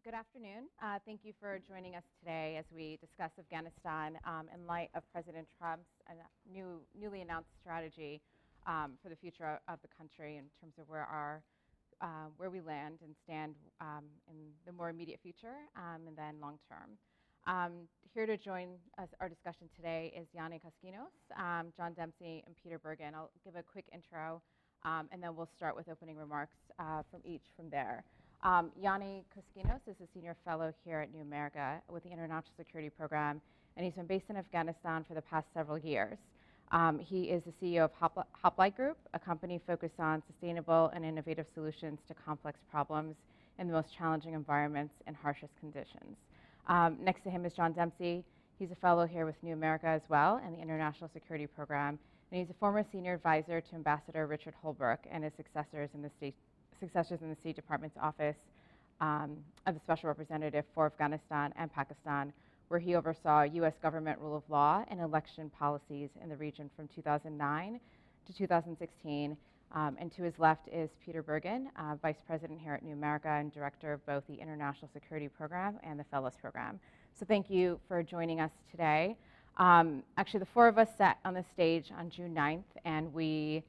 Good afternoon. Thank you for joining us today as we discuss Afghanistan in light of President Trump's newly announced strategy for the future of the country in terms of where we land and stand in the more immediate future and then long term. Here to join us, our discussion today is Ioannis Koskinas, John Dempsey, and Peter Bergen. I'll give a quick intro and then we'll start with opening remarks from each from there. Ioannis Koskinas is a senior fellow here at New America with the International Security Program, and he's been based in Afghanistan for the past several years. He is the CEO of Hoplite Group, a company focused on sustainable and innovative solutions to complex problems in the most challenging environments and harshest conditions. Next to him is John Dempsey. He's a fellow here with New America as well in the International Security Program, and he's a former senior advisor to Ambassador Richard Holbrooke and his successors in the State Department's Office of the Special Representative for Afghanistan and Pakistan, where he oversaw U.S. government rule of law and election policies in the region from 2009 to 2016. And to his left is Peter Bergen, Vice President here at New America and Director of both the International Security Program and the Fellows Program. So thank you for joining us today. Actually, the four of us sat on the stage on June 9th, and we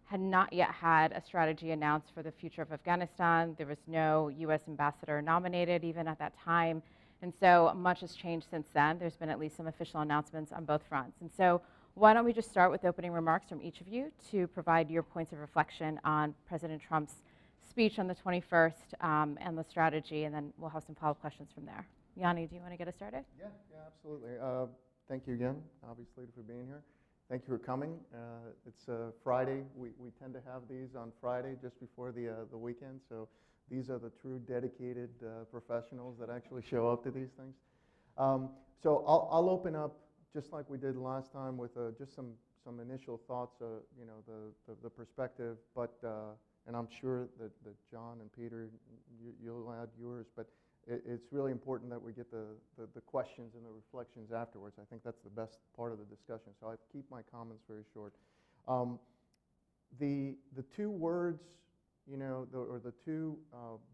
had not yet had a strategy announced for the future of Afghanistan. There was no U.S. ambassador nominated even at that time. And so much has changed since then. There's been at least some official announcements on both fronts. And so why don't we just start with opening remarks from each of you to provide your points of reflection on President Trump's speech on the 21st and the strategy, and then we'll have some follow-up questions from there. Yanni, do you want to get us started? Yeah, absolutely. Thank you again, obviously, for being here. Thank you for coming. It's Friday. We tend to have these on Friday just before the weekend, so these are the true dedicated professionals that actually show up to these things. So I'll open up just like we did last time with just some initial thoughts, the perspective, but and I'm sure that John and Peter, you'll add yours, but it's really important that we get the questions and the reflections afterwards. I think that's the best part of the discussion, so I keep my comments very short. The two words, or the two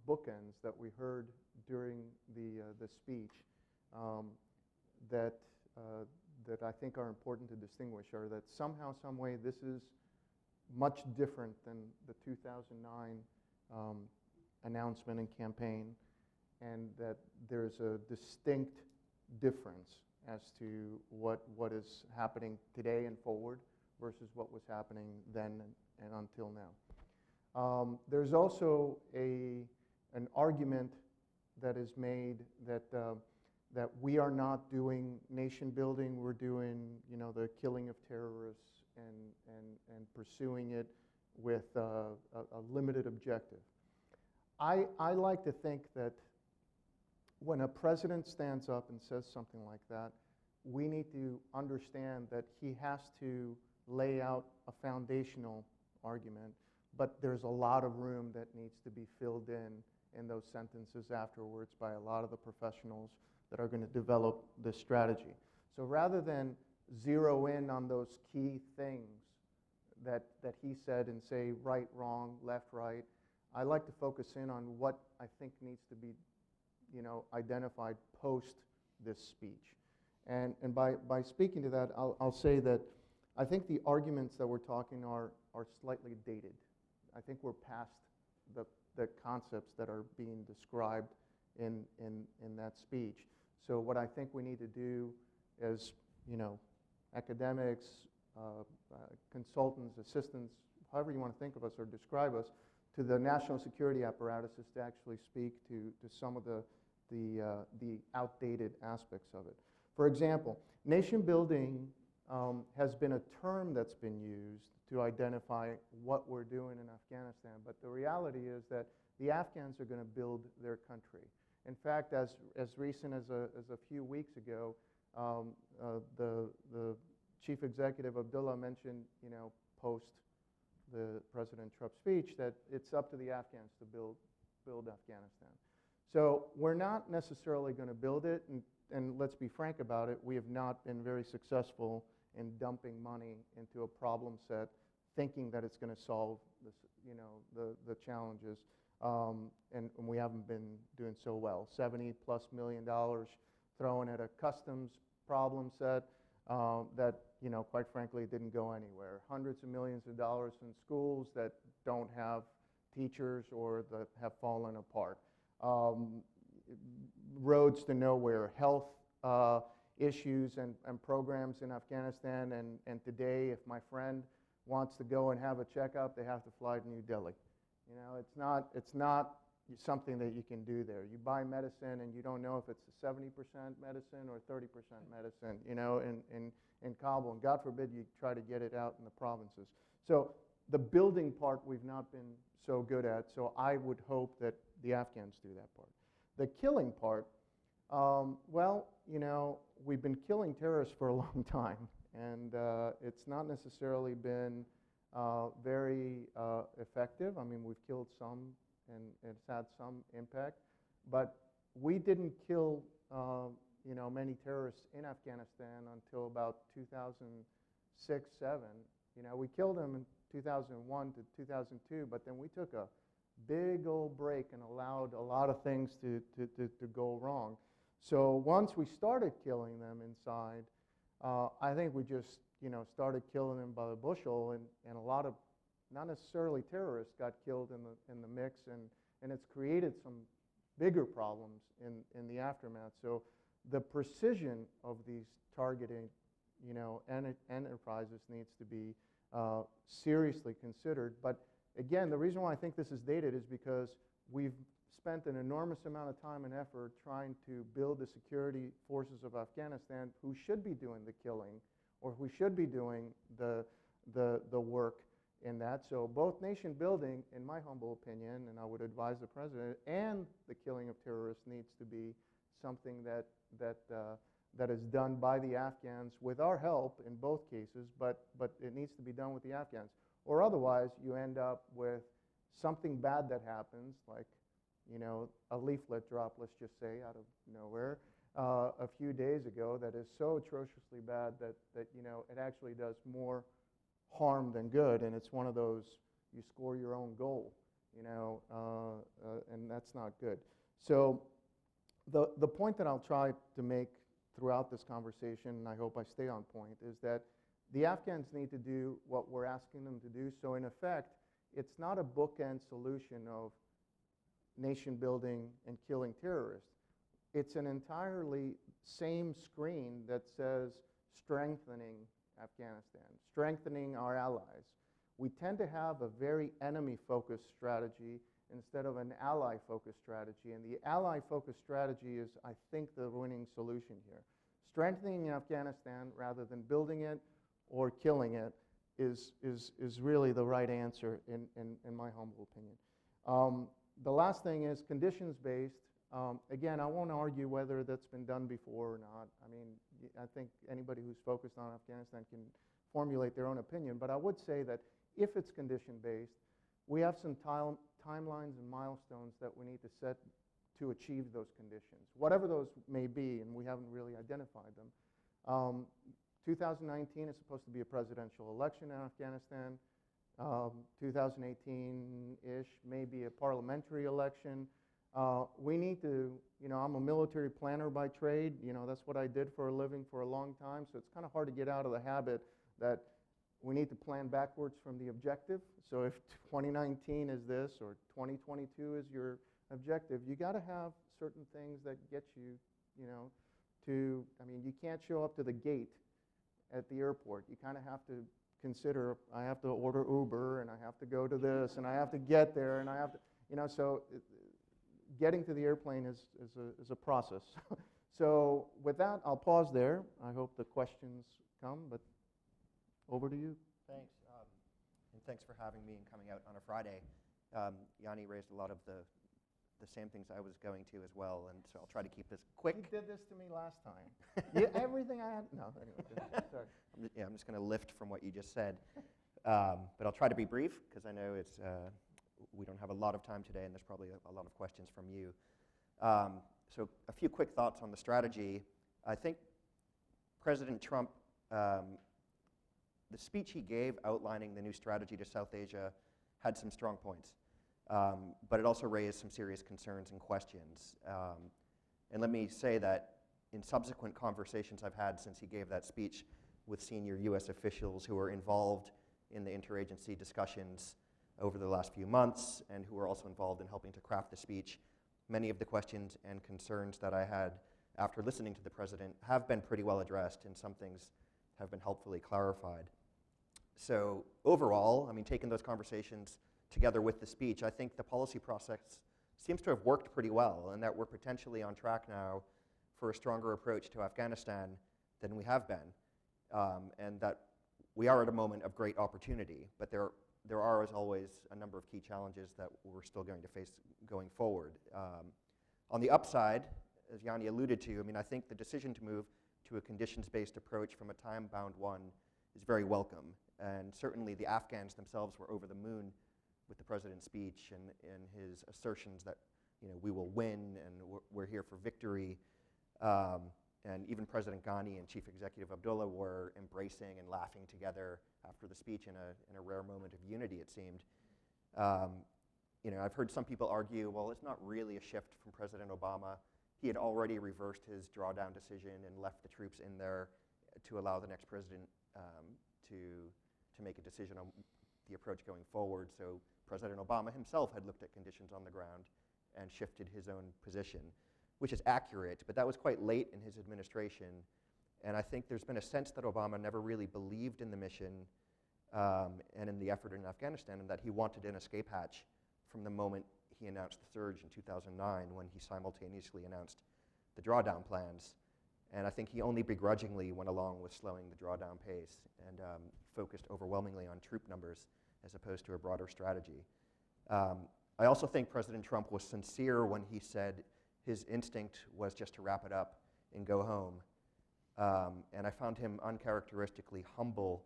bookends that we heard during the speech that I think are important to distinguish are that somehow, some way, this is much different than the 2009 announcement and campaign, and that there's a distinct difference as to what is happening today and forward versus what was happening then and until now. There's also an argument that is made that we are not doing nation building, we're doing the killing of terrorists and pursuing it with a limited objective. I like to think that when a president stands up and says something like that, we need to understand that he has to lay out a foundational argument, but there's a lot of room that needs to be filled in those sentences afterwards by a lot of the professionals that are going to develop this strategy. So rather than zero in on those key things that he said and say right, wrong, left, right, I like to focus in on what I think needs to be identified post this speech. And by speaking to that, I'll say that I think the arguments that we're talking are slightly dated. I think we're past the concepts that are being described in that speech. So what I think we need to do as academics, consultants, assistants, however you want to think of us or describe us, to the national security apparatus is to actually speak to some of the outdated aspects of it. For example, nation building has been a term that's been used to identify what we're doing in Afghanistan, but the reality is that the Afghans are going to build their country. In fact, as recent as a few weeks ago, the chief executive Abdullah mentioned, post the President Trump speech, that it's up to the Afghans to build Afghanistan. So we're not necessarily going to build it, and let's be frank about it, we have not been very successful in dumping money into a problem set, thinking that it's going to solve this, the challenges and we haven't been doing so well. $70+ million thrown at a customs problem set that, quite frankly, didn't go anywhere. Hundreds of millions of dollars in schools that don't have teachers or that have fallen apart. Roads to nowhere, health issues and programs in Afghanistan, and today, if my friend wants to go and have a checkup, they have to fly to New Delhi. It's not something that you can do there. You buy medicine and you don't know if it's 70% medicine or 30% medicine, in Kabul, and God forbid you try to get it out in the provinces. So the building part we've not been so good at, so I would hope that the Afghans do that part. The killing part, we've been killing terrorists for a long time, and it's not necessarily been very effective. I mean, we've killed some, and it's had some impact, but we didn't kill many terrorists in Afghanistan until about 2006, 2007. We killed them in 2001 to 2002, but then we took a big old break and allowed a lot of things to go wrong. So once we started killing them inside, I think we just started killing them by the bushel, and a lot of, not necessarily terrorists, got killed in the mix, and it's created some bigger problems in the aftermath. So the precision of these targeting enterprises needs to be seriously considered. But again, the reason why I think this is dated is because we've spent an enormous amount of time and effort trying to build the security forces of Afghanistan who should be doing the killing, or who should be doing the work in that. So both nation building, in my humble opinion, and I would advise the president, and the killing of terrorists needs to be something that is done by the Afghans with our help in both cases, but it needs to be done with the Afghans. Or otherwise, you end up with something bad that happens, like a leaflet drop, let's just say, out of nowhere a few days ago, that is so atrociously bad that it actually does more harm than good, and it's one of those, you score your own goal, and that's not good. So the point that I'll try to make throughout this conversation, and I hope I stay on point, is that the Afghans need to do what we're asking them to do. So in effect, it's not a bookend solution of nation building and killing terrorists. It's an entirely same screen that says strengthening Afghanistan, strengthening our allies. We tend to have a very enemy-focused strategy instead of an ally-focused strategy, and the ally-focused strategy is, I think, the winning solution here. Strengthening Afghanistan rather than building it or killing it is really the right answer in my humble opinion. The last thing is conditions-based. Again, I won't argue whether that's been done before or not. I mean, I think anybody who's focused on Afghanistan can formulate their own opinion, but I would say that if it's condition-based, we have some timelines and milestones that we need to set to achieve those conditions, whatever those may be, and we haven't really identified them. 2019 is supposed to be a presidential election in Afghanistan. 2018-ish, maybe a parliamentary election. We need to, I'm a military planner by trade. That's what I did for a living for a long time, so it's kind of hard to get out of the habit that we need to plan backwards from the objective. So if 2019 is this, or 2022 is your objective, you got to have certain things that get you, you can't show up to the gate at the airport. You kind of have to consider, I have to order Uber, and I have to go to this, and I have to get there, and I have to, so getting to the airplane is a process. So with that, I'll pause there. I hope the questions come, but over to you. Thanks, and thanks for having me and coming out on a Friday. Yanni raised a lot of the same things I was going to as well, and so I'll try to keep this quick. You did this to me last time. Everything I had. No, anyway. Sorry. I'm just going to lift from what you just said, but I'll try to be brief because I know it's we don't have a lot of time today, and there's probably a lot of questions from you. So a few quick thoughts on the strategy. I think President Trump, the speech he gave outlining the new strategy to South Asia had some strong points. but it also raised some serious concerns and questions. And let me say that in subsequent conversations I've had since he gave that speech with senior US officials who were involved in the interagency discussions over the last few months and who were also involved in helping to craft the speech, many of the questions and concerns that I had after listening to the president have been pretty well addressed, and some things have been helpfully clarified. So overall, I mean, taking those conversations together with the speech, I think the policy process seems to have worked pretty well, and that we're potentially on track now for a stronger approach to Afghanistan than we have been, and that we are at a moment of great opportunity, but there are, as always, a number of key challenges that we're still going to face going forward. On the upside, as Yanni alluded to, I mean, I think the decision to move to a conditions-based approach from a time-bound one is very welcome, and certainly the Afghans themselves were over the moon with the president's speech and his assertions that, you know, we will win and we're here for victory. And even President Ghani and Chief Executive Abdullah were embracing and laughing together after the speech in a rare moment of unity, it seemed. You know, I've heard some people argue, well, it's not really a shift from President Obama. He had already reversed his drawdown decision and left the troops in there to allow the next president to make a decision on the approach going forward. So President Obama himself had looked at conditions on the ground and shifted his own position, which is accurate, but that was quite late in his administration. And I think there's been a sense that Obama never really believed in the mission and in the effort in Afghanistan, and that he wanted an escape hatch from the moment he announced the surge in 2009, when he simultaneously announced the drawdown plans. And I think he only begrudgingly went along with slowing the drawdown pace and focused overwhelmingly on troop numbers as opposed to a broader strategy. I also think President Trump was sincere when he said his instinct was just to wrap it up and go home. And I found him uncharacteristically humble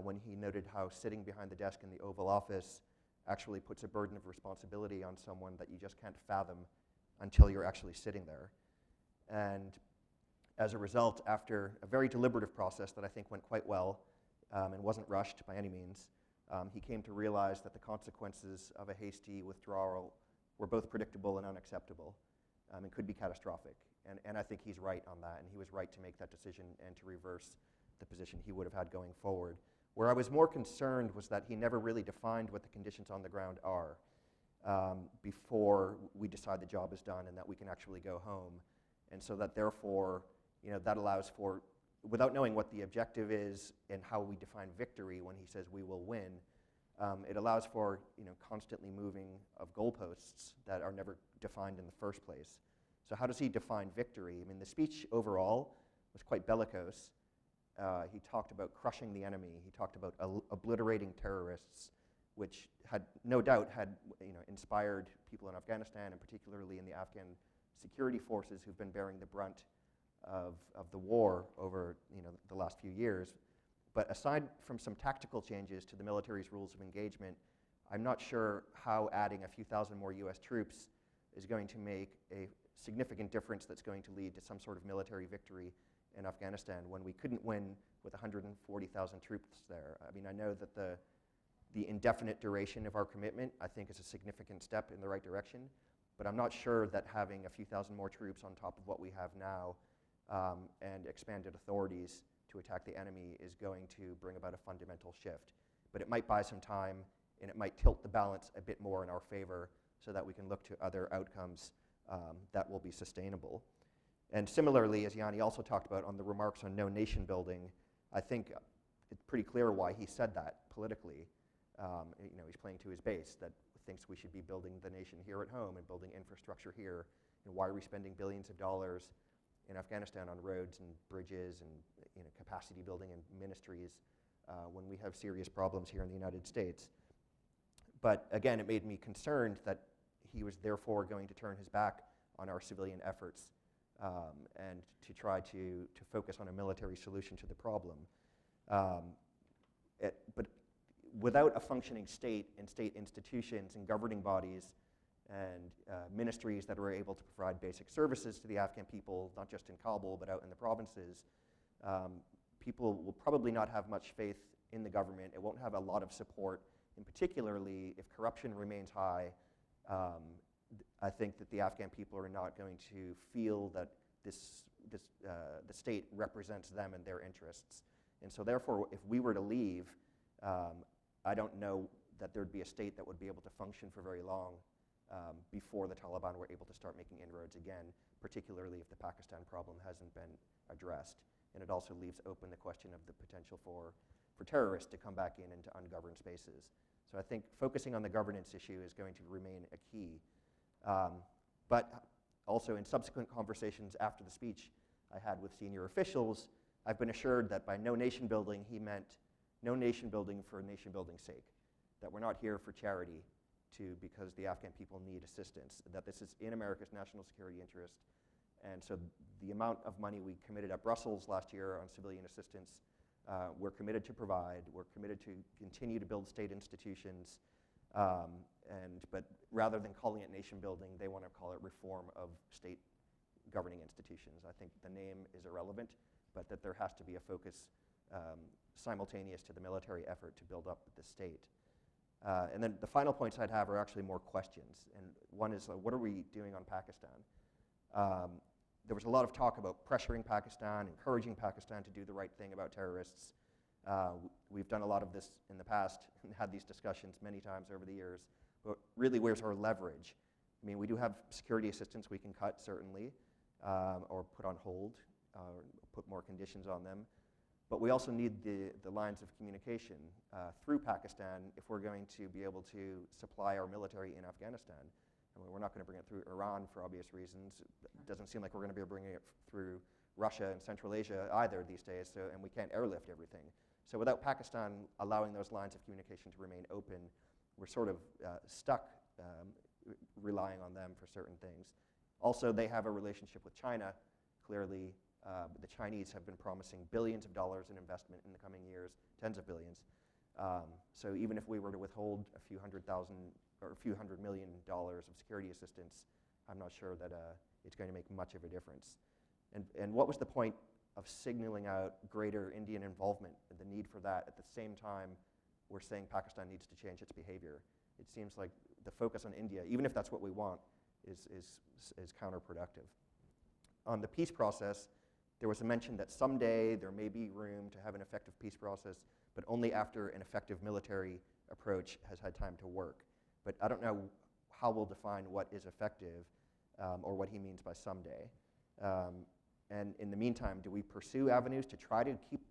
when he noted how sitting behind the desk in the Oval Office actually puts a burden of responsibility on someone that you just can't fathom until you're actually sitting there. And as a result, after a very deliberative process that I think went quite well and wasn't rushed by any means, he came to realize that the consequences of a hasty withdrawal were both predictable and unacceptable and could be catastrophic. And I think he's right on that, and he was right to make that decision and to reverse the position he would have had going forward. Where I was more concerned was that he never really defined what the conditions on the ground are before we decide the job is done and that we can actually go home. And so that therefore, you know, that allows for, without knowing what the objective is and how we define victory when he says we will win, it allows for, you know, constantly moving of goalposts that are never defined in the first place. So how does he define victory? I mean, the speech overall was quite bellicose. He talked about crushing the enemy. He talked about obliterating terrorists, which had no doubt inspired people in Afghanistan, and particularly in the Afghan security forces who've been bearing the brunt of the war over the last few years. But aside from some tactical changes to the military's rules of engagement, I'm not sure how adding a few thousand more US troops is going to make a significant difference that's going to lead to some sort of military victory in Afghanistan when we couldn't win with 140,000 troops there. I mean, I know that the indefinite duration of our commitment, I think, is a significant step in the right direction, but I'm not sure that having a few thousand more troops on top of what we have now and expanded authorities to attack the enemy is going to bring about a fundamental shift. But it might buy some time, and it might tilt the balance a bit more in our favor so that we can look to other outcomes that will be sustainable. And similarly, as Yanni also talked about on the remarks on no nation building, I think it's pretty clear why he said that politically. He's playing to his base that thinks we should be building the nation here at home and building infrastructure here. Why are we spending billions of dollars in Afghanistan on roads and bridges and capacity building and ministries when we have serious problems here in the United States? But again, it made me concerned that he was therefore going to turn his back on our civilian efforts and to try to focus on a military solution to the problem. But without a functioning state and state institutions and governing bodies and ministries that are able to provide basic services to the Afghan people, not just in Kabul, but out in the provinces, people will probably not have much faith in the government. It won't have a lot of support And particularly, if corruption remains high, I think that the Afghan people are not going to feel that the state represents them and their interests. And so therefore, if we were to leave, I don't know that there'd be a state that would be able to function for very long before the Taliban were able to start making inroads again, particularly if the Pakistan problem hasn't been addressed. And it also leaves open the question of the potential for terrorists to come back in into ungoverned spaces. So I think focusing on the governance issue is going to remain a key. But also in subsequent conversations after the speech I had with senior officials, I've been assured that by no nation building, he meant no nation building for nation building's sake, that we're not here for charity because the Afghan people need assistance, that this is in America's national security interest. And so the amount of money we committed at Brussels last year on civilian assistance, we're committed to provide. We're committed to continue to build state institutions. But rather than calling it nation building, they want to call it reform of state governing institutions. I think the name is irrelevant, but that there has to be a focus simultaneous to the military effort to build up the state. And then the final points I'd have are actually more questions. And one is, what are we doing on Pakistan? There was a lot of talk about pressuring Pakistan, encouraging Pakistan to do the right thing about terrorists. We've done a lot of this in the past and had these discussions many times over the years. But really, where's our leverage? I mean, we do have security assistance we can cut, certainly, or put on hold, or put more conditions on them. But we also need the lines of communication through Pakistan if we're going to be able to supply our military in Afghanistan. I mean, we're not going to bring it through Iran for obvious reasons. It doesn't seem like we're going to be bringing it through Russia and Central Asia either these days, and we can't airlift everything. So without Pakistan allowing those lines of communication to remain open, we're sort of stuck relying on them for certain things. Also, they have a relationship with China. Clearly, the Chinese have been promising billions of dollars in investment in the coming years, tens of billions. So even if we were to withhold a few $100 million of security assistance, I'm not sure that it's going to make much of a difference. And what was the point of signaling out greater Indian involvement and the need for that at the same time we're saying Pakistan needs to change its behavior? It seems like the focus on India, even if that's what we want, is counterproductive. On the peace process, there was a mention that someday there may be room to have an effective peace process, but only after an effective military approach has had time to work. But I don't know how we'll define what is effective or what he means by someday. And in the meantime, do we pursue avenues to try to keep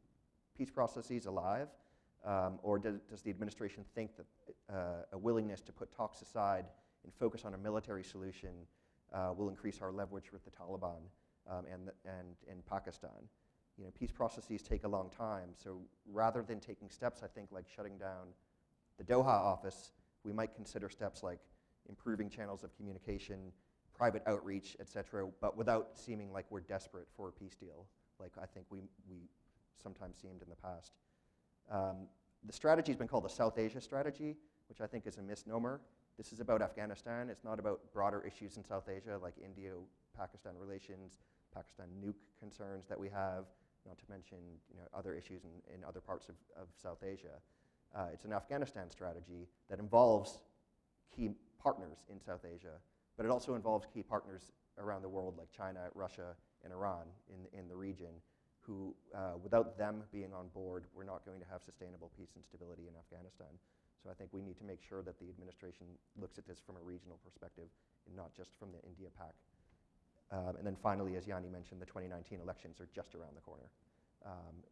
peace processes alive? Or does the administration think that a willingness to put talks aside and focus on a military solution will increase our leverage with the Taliban and Pakistan? You know, peace processes take a long time, so rather than taking steps, I think, like shutting down the Doha office, we might consider steps like improving channels of communication, private outreach, et cetera, but without seeming like we're desperate for a peace deal, like I think we sometimes seemed in the past. The strategy has been called the South Asia strategy, which I think is a misnomer. This is about Afghanistan. It's not about broader issues in South Asia like India-Pakistan relations, Pakistan nuke concerns that we have, not to mention other issues in other parts of South Asia. It's an Afghanistan strategy that involves key partners in South Asia, but it also involves key partners around the world like China, Russia, and Iran in the region, who, without them being on board, we're not going to have sustainable peace and stability in Afghanistan. So I think we need to make sure that the administration looks at this from a regional perspective and not just from the India-Pak. And then finally, as Yanni mentioned, the 2019 elections are just around the corner.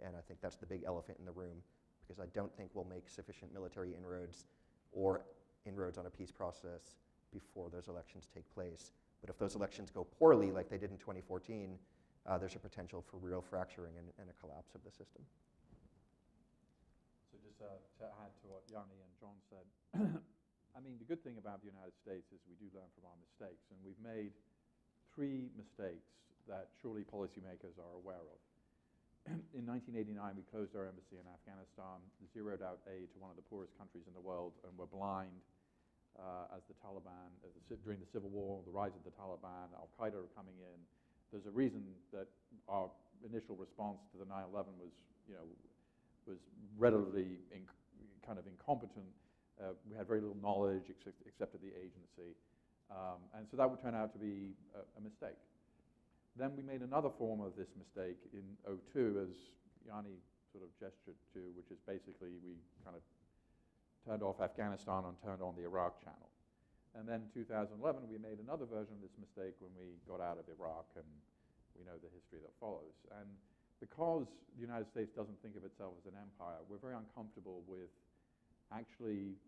And I think that's the big elephant in the room, because I don't think we'll make sufficient military inroads or inroads on a peace process before those elections take place. But if those elections go poorly, like they did in 2014, there's a potential for real fracturing and a collapse of the system. So just to add to what Yanni and John said, I mean, the good thing about the United States is we do learn from our mistakes, and we've made 3 mistakes that surely policymakers are aware of. In 1989, we closed our embassy in Afghanistan, zeroed out aid to one of the poorest countries in the world, and were blind as the Taliban, during the Civil War, the rise of the Taliban, Al-Qaeda are coming in. There's a reason that our initial response to the 9/11 was relatively kind of incompetent. very little knowledge except at the agency. And so that would turn out to be a mistake. Then we made another form of this mistake in '02, as Yanni sort of gestured to, which is basically we kind of turned off Afghanistan and turned on the Iraq channel. And then 2011, we made another version of this mistake when we got out of Iraq, and we know the history that follows. And because the United States doesn't think of itself as an empire, we're very uncomfortable with actually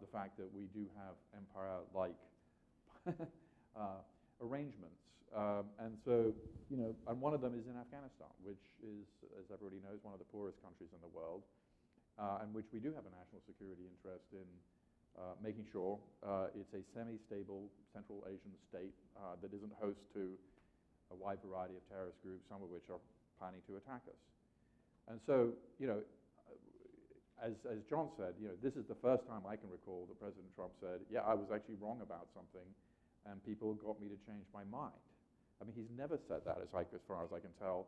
the fact that we do have empire-like arrangements. And so, and one of them is in Afghanistan, which is, as everybody knows, one of the poorest countries in the world, and which we do have a national security interest in making sure it's a semi-stable Central Asian state that isn't host to a wide variety of terrorist groups, some of which are planning to attack us. And so, as John said, this is the first time I can recall that President Trump said, yeah, I was actually wrong about something, and people got me to change my mind. I mean, he's never said that, as far as I can tell,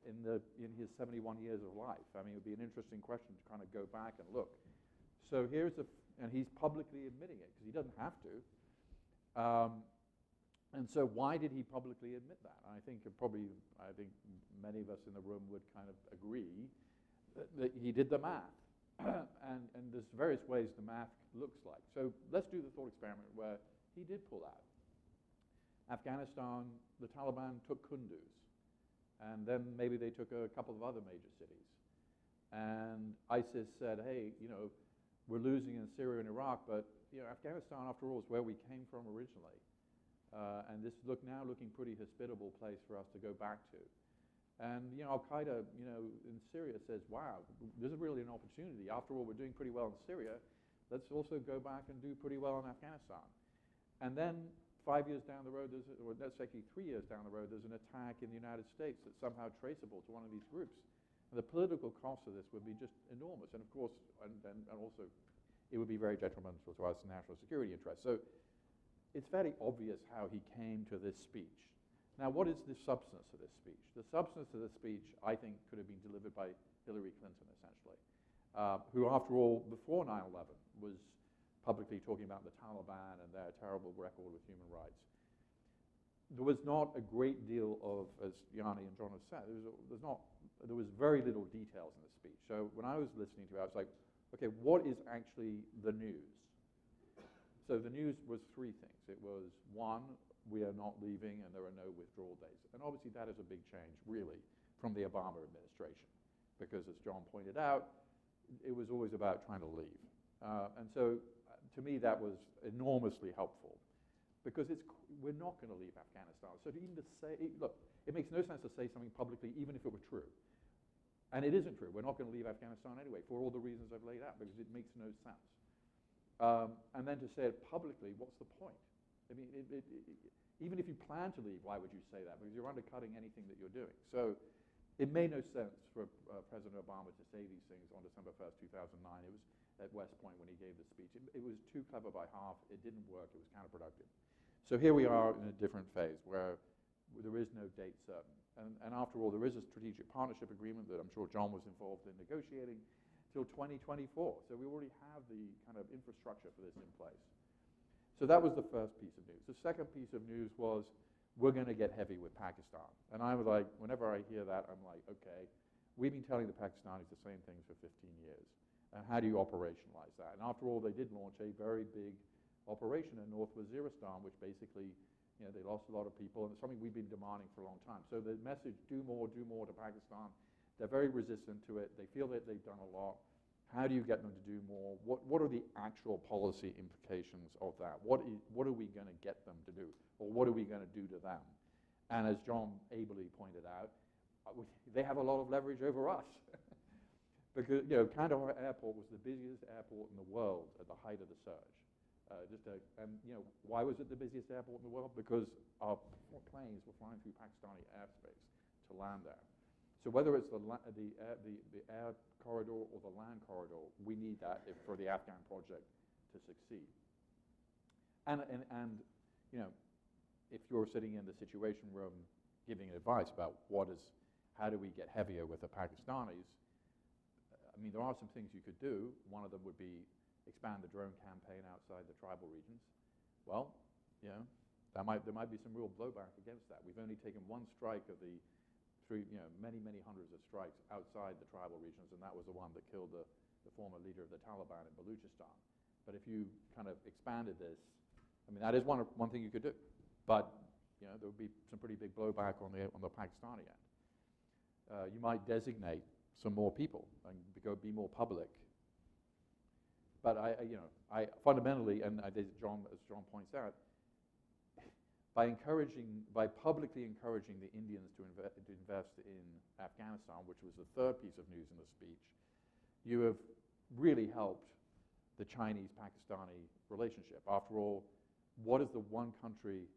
in his 71 years of life. I mean, it would be an interesting question to kind of go back and look. So and he's publicly admitting it, because he doesn't have to. And so why did he publicly admit that? I think many of us in the room would kind of agree that he did the math. and there's various ways the math looks like. So let's do the thought experiment where he did pull out. Afghanistan, the Taliban took Kunduz, and then maybe they took a couple of other major cities. And ISIS said, hey, we're losing in Syria and Iraq, but Afghanistan, after all, is where we came from originally. And this is now looking pretty hospitable place for us to go back to. And Al-Qaeda, in Syria says, wow, this is really an opportunity. After all, we're doing pretty well in Syria. Let's also go back and do pretty well in Afghanistan. And then 5 years down the road, or let's say 3 years down the road, there's an attack in the United States that's somehow traceable to one of these groups. And the political cost of this would be just enormous. And of course, and also, it would be very detrimental to our national security interests. So it's fairly obvious how he came to this speech. Now, what is the substance of this speech? The substance of this speech, I think, could have been delivered by Hillary Clinton, essentially, who, after all, before 9/11, was publicly talking about the Taliban and their terrible record with human rights. There was not a great deal of, as Yanni and John have said, there was very little details in the speech. So when I was listening to it, I was like, okay, what is actually the news? So the news was three things. It was, one, we are not leaving and there are no withdrawal dates. And obviously that is a big change, really, from the Obama administration. Because as John pointed out, it was always about trying to leave. And so to me that was enormously helpful. Because we're not going to leave Afghanistan. So even to say, look, it makes no sense to say something publicly even if it were true. And it isn't true. We're not going to leave Afghanistan anyway for all the reasons I've laid out because it makes no sense. And then to say it publicly, what's the point? I mean, even if you plan to leave, why would you say that? Because you're undercutting anything that you're doing. So it made no sense for President Obama to say these things on December 1st, 2009. It was at West Point when he gave the speech. It was too clever by half. It didn't work. It was counterproductive. So here we are in a different phase where there is no date certain. And after all, there is a strategic partnership agreement that I'm sure John was involved in negotiating till 2024. So we already have the kind of infrastructure for this in place. So that was the first piece of news. The second piece of news was we're going to get heavy with Pakistan. And I was like, whenever I hear that, I'm like, okay, we've been telling the Pakistanis the same things for 15 years. And how do you operationalize that? And after all, they did launch a very big operation in North Waziristan, which basically, they lost a lot of people, and it's something we've been demanding for a long time. So the message, do more to Pakistan, they're very resistant to it. They feel that they've done a lot. How do you get them to do more? What are the actual policy implications of that? What are we going to get them to do? Or what are we going to do to them? And as John ably pointed out, they have a lot of leverage over us. Because, Kandahar Airport was the busiest airport in the world at the height of the surge. Why was it the busiest airport in the world? Because our planes were flying through Pakistani airspace to land there. So whether it's the air corridor or the land corridor, we need that for the Afghan project to succeed. And if you're sitting in the Situation Room giving advice about how do we get heavier with the Pakistanis, I mean, there are some things you could do. One of them would be expand the drone campaign outside the tribal regions. Well, you know, there might be some real blowback against that. We've only taken one strike of the many hundreds of strikes outside the tribal regions, and that was the one that killed the former leader of the Taliban in Baluchistan. But if you kind of expanded this, I mean, that is one thing you could do. But you know, there would be some pretty big blowback on the Pakistani end. You might designate some more people and be more public. But I fundamentally, and as John points out, by publicly encouraging the Indians to invest in Afghanistan, which was the third piece of news in the speech, you have really helped the Chinese-Pakistani relationship. After all, what is the one country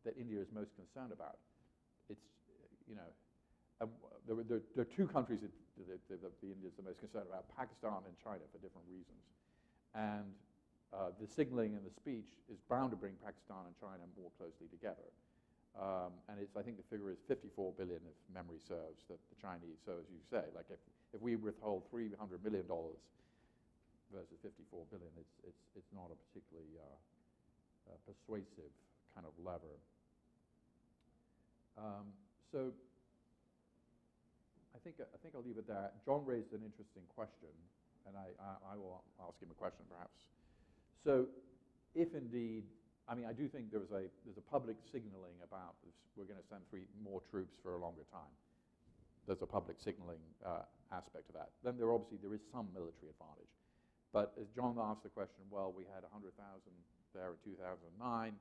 that India is most concerned about? It's, you know, there are two countries that the India is the most concerned about, Pakistan and China, for different reasons. And the signaling in the speech is bound to bring Pakistan and China more closely together. And I think the figure is 54 billion, if memory serves, that the Chinese, so as you say, like if we withhold $300 million versus 54 billion, it's not a particularly persuasive kind of lever. So I think I'll leave it there. John raised an interesting question, and I will ask him a question perhaps. So if indeed, I mean, I do think there's a public signaling about this, we're going to send more troops for a longer time. There's a public signaling aspect to that. Then there is some military advantage. But as John asked the question, well, we had 100,000 there in 2009.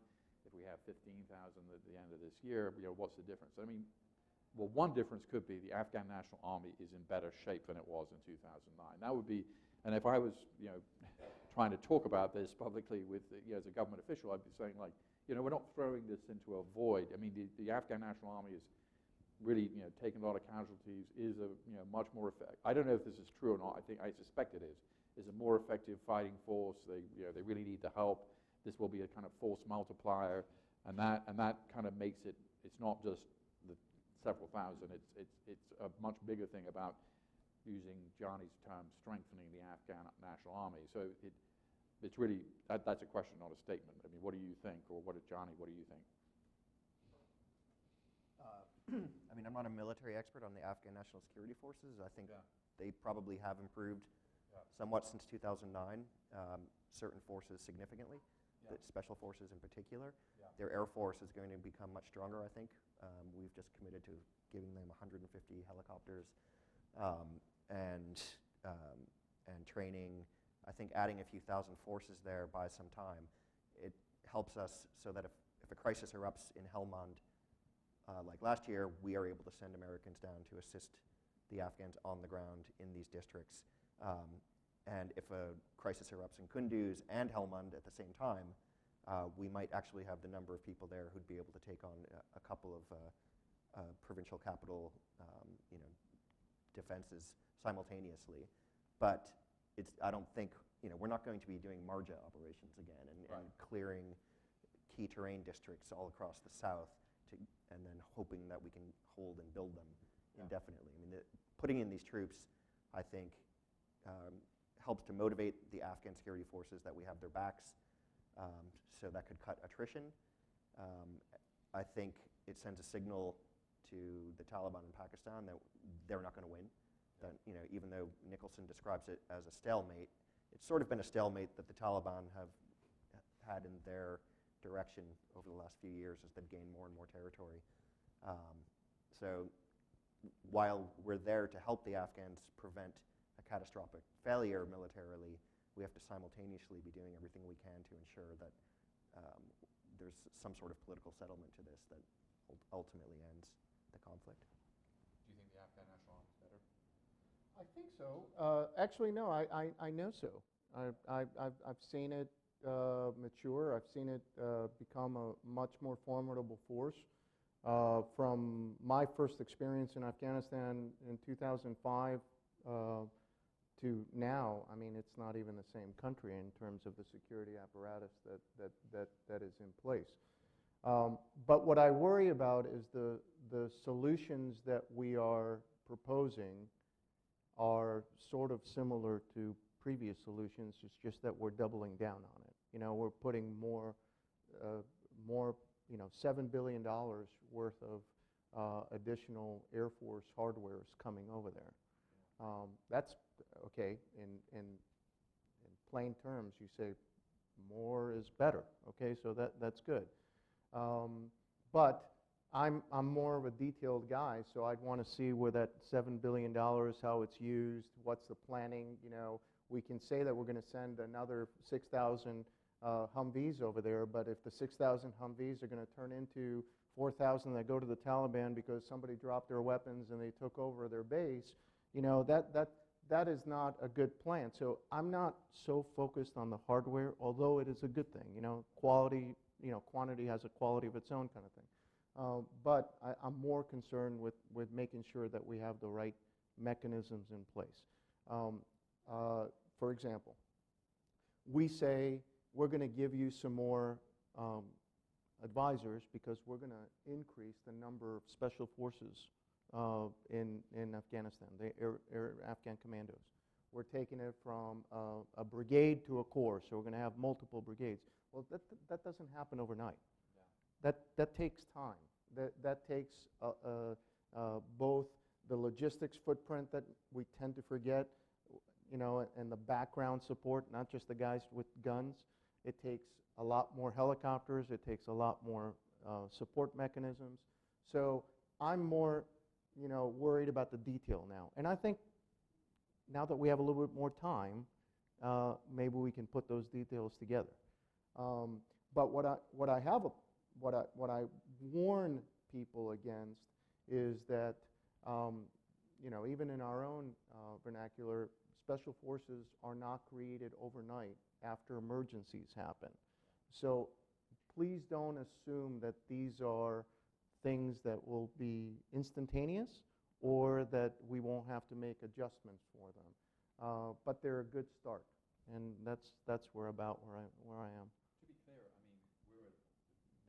If we have 15,000 at the end of this year, you know, what's the difference? I mean, well, one difference could be the Afghan National Army is in better shape than it was in 2009. That would be, and if I was, you know, trying to talk about this publicly with, as a government official, I'd be saying, like, you know, we're not throwing this into a void. I mean, the Afghan National Army is really, you know, taking a lot of casualties, is a, you know, much more effective. I don't know if this is true or not. I suspect it is a more effective fighting force. They really need the help. This will be a kind of force multiplier, and that kind of makes it. It's not just the several thousand. It's a much bigger thing about, using Johnny's term, strengthening the Afghan National Army. So it's really that's a question, not a statement. I mean, what do you think, or Johnny? What do you think? I mean, I'm not a military expert on the Afghan National Security Forces. I think they probably have improved somewhat since 2009. Certain forces significantly. The special forces in particular. Their air force is going to become much stronger, I think. We've just committed to giving them 150 helicopters and training. I think adding a few thousand forces there by some time, it helps us so that if a crisis erupts in Helmand, like last year, we are able to send Americans down to assist the Afghans on the ground in these districts. And if a crisis erupts in Kunduz and Helmand at the same time, we might actually have the number of people there who'd be able to take on a couple of provincial capital, defenses simultaneously. But I don't think, we're not going to be doing Marja operations again and clearing key terrain districts all across the south, and then hoping that we can hold and build them indefinitely. I mean, putting in these troops, I think, helps to motivate the Afghan security forces that we have their backs, so that could cut attrition. I think it sends a signal to the Taliban in Pakistan that they're not going to win. That, even though Nicholson describes it as a stalemate, it's sort of been a stalemate that the Taliban have had in their direction over the last few years as they've gained more and more territory. So while we're there to help the Afghans prevent a catastrophic failure militarily, we have to simultaneously be doing everything we can to ensure that there's some sort of political settlement to this that ultimately ends the conflict. Do you think the Afghan National Army is better? I think so. Actually, no, I know so. I've seen it mature. I've seen it become a much more formidable force. From my first experience in Afghanistan in 2005 to now, I mean, it's not even the same country in terms of the security apparatus that is in place. But what I worry about is the solutions that we are proposing are sort of similar to previous solutions. It's just that we're doubling down on it. You know, we're putting more, $7 billion worth of additional Air Force hardware is coming over there. That's okay. In plain terms, you say more is better. Okay, so that's good. But I'm more of a detailed guy, so I'd want to see where that $7 billion, how it's used, what's the planning. You know, we can say that we're going to send another 6,000 Humvees over there, but if the 6,000 Humvees are going to turn into 4,000 that go to the Taliban because somebody dropped their weapons and they took over their base, you know, that is not a good plan. So I'm not so focused on the hardware, although it is a good thing. You know, quality, you know, quantity has a quality of its own kind of thing. But I'm more concerned with making sure that we have the right mechanisms in place. For example, we say we're going to give you some more advisors because we're going to increase the number of special forces in Afghanistan, the Afghan commandos. We're taking it from a brigade to a corps, so we're going to have multiple brigades. Well, that doesn't happen overnight. Yeah. That takes time. That takes both the logistics footprint that we tend to forget, you know, and the background support, not just the guys with guns. It takes a lot more helicopters. It takes a lot more support mechanisms. So I'm more, you know, worried about the detail now. And I think now that we have a little bit more time, maybe we can put those details together. But what I warn people against is that, you know, even in our own vernacular, special forces are not created overnight after emergencies happen. So please don't assume that these are things that will be instantaneous or that we won't have to make adjustments for them. But they're a good start, and that's where I am. To be clear, I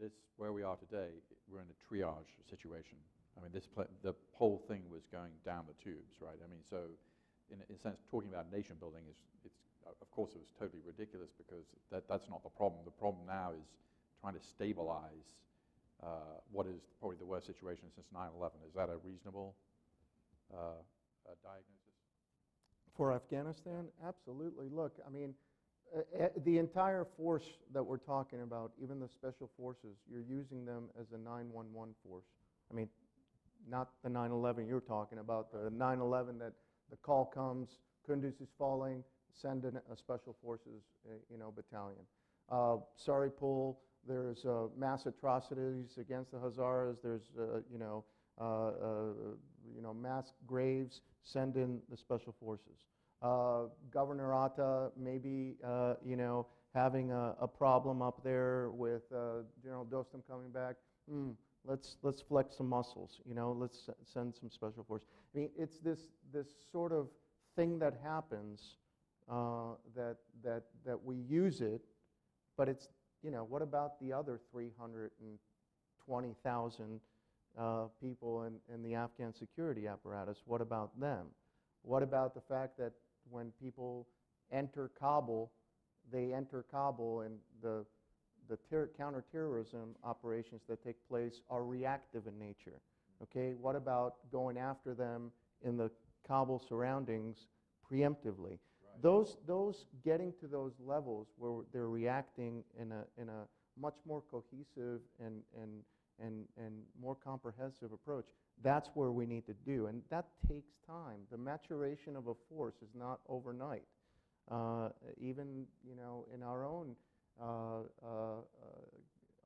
mean, where we are today, we're in a triage situation. I mean, the whole thing was going down the tubes, right? I mean, so in a sense, talking about nation building of course, it was totally ridiculous because that's not the problem. The problem now is trying to stabilize what is probably the worst situation since 9/11. Is that a reasonable diagnosis? For Afghanistan, absolutely. Look, I mean, the entire force that we're talking about, even the special forces, you're using them as a 911 force. I mean, not the 9/11 you're talking about, the 9/11 that the call comes, Kunduz is falling, send in a special forces, battalion. Saripul, there's mass atrocities against the Hazaras. There's mass graves. Send in the special forces. Governor Atta maybe having a problem up there with General Dostum coming back. Let's flex some muscles. Let's send some special forces. I mean, it's this sort of thing that happens that we use it, but it's what about the other 320,000 people in the Afghan security apparatus? What about them? What about the fact that when people enter Kabul, they enter Kabul and the counterterrorism operations that take place are reactive in nature? Okay, what about going after them in the Kabul surroundings preemptively? Right. Those getting to those levels where they're reacting in a much more cohesive and more comprehensive approach, that's where we need to do, and that takes time. The maturation of a force is not overnight. Even in our own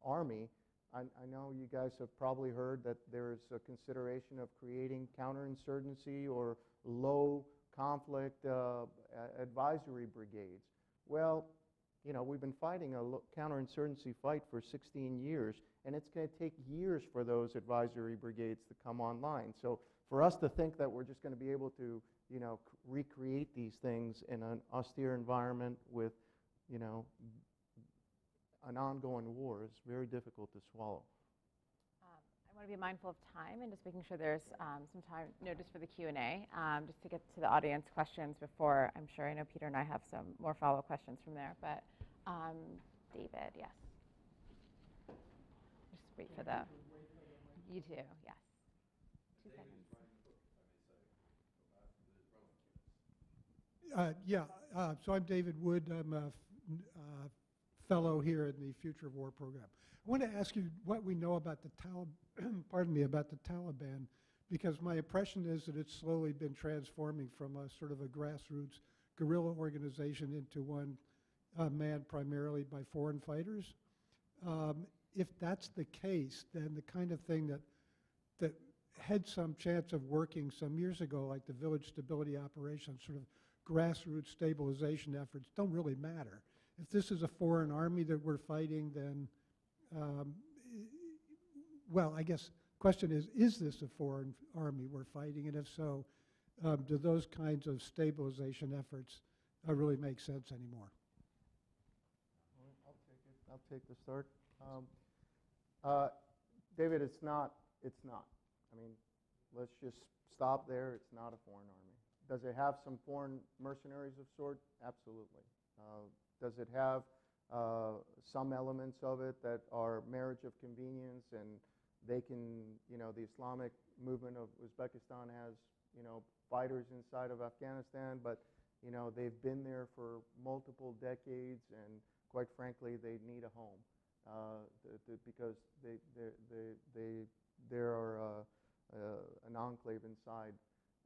Army, I know you guys have probably heard that there's a consideration of creating counterinsurgency or low conflict advisory brigades. Well, we've been fighting a counterinsurgency fight for 16 years, and it's going to take years for those advisory brigades to come online. So for us to think that we're just going to be able to, recreate these things in an austere environment with, an ongoing war is very difficult to swallow. I want to be mindful of time and just making sure there's some time notice for the Q&A, just to get to the audience questions before, I'm sure, I know Peter and I have some more follow-up questions from there, but David, yes. Just wait for the, you too, yes. 2 seconds. So I'm David Wood. I'm a fellow here in the Future of War program. I want to ask you what we know about the Taliban, because my impression is that it's slowly been transforming from a sort of a grassroots guerrilla organization into one manned primarily by foreign fighters. If that's the case, then the kind of thing that had some chance of working some years ago, like the village stability operation, sort of grassroots stabilization efforts, don't really matter. If this is a foreign army that we're fighting, then, well, I guess the question is this a foreign army we're fighting? And if so, do those kinds of stabilization efforts really make sense anymore? I'll take the start. David, it's not. I mean, let's just stop there. It's not a foreign army. Does it have some foreign mercenaries of sort? Absolutely. Does it have some elements of it that are marriage of convenience, and they can, the Islamic movement of Uzbekistan has, fighters inside of Afghanistan, but, they've been there for multiple decades, and quite frankly, they need a home because they're an enclave inside.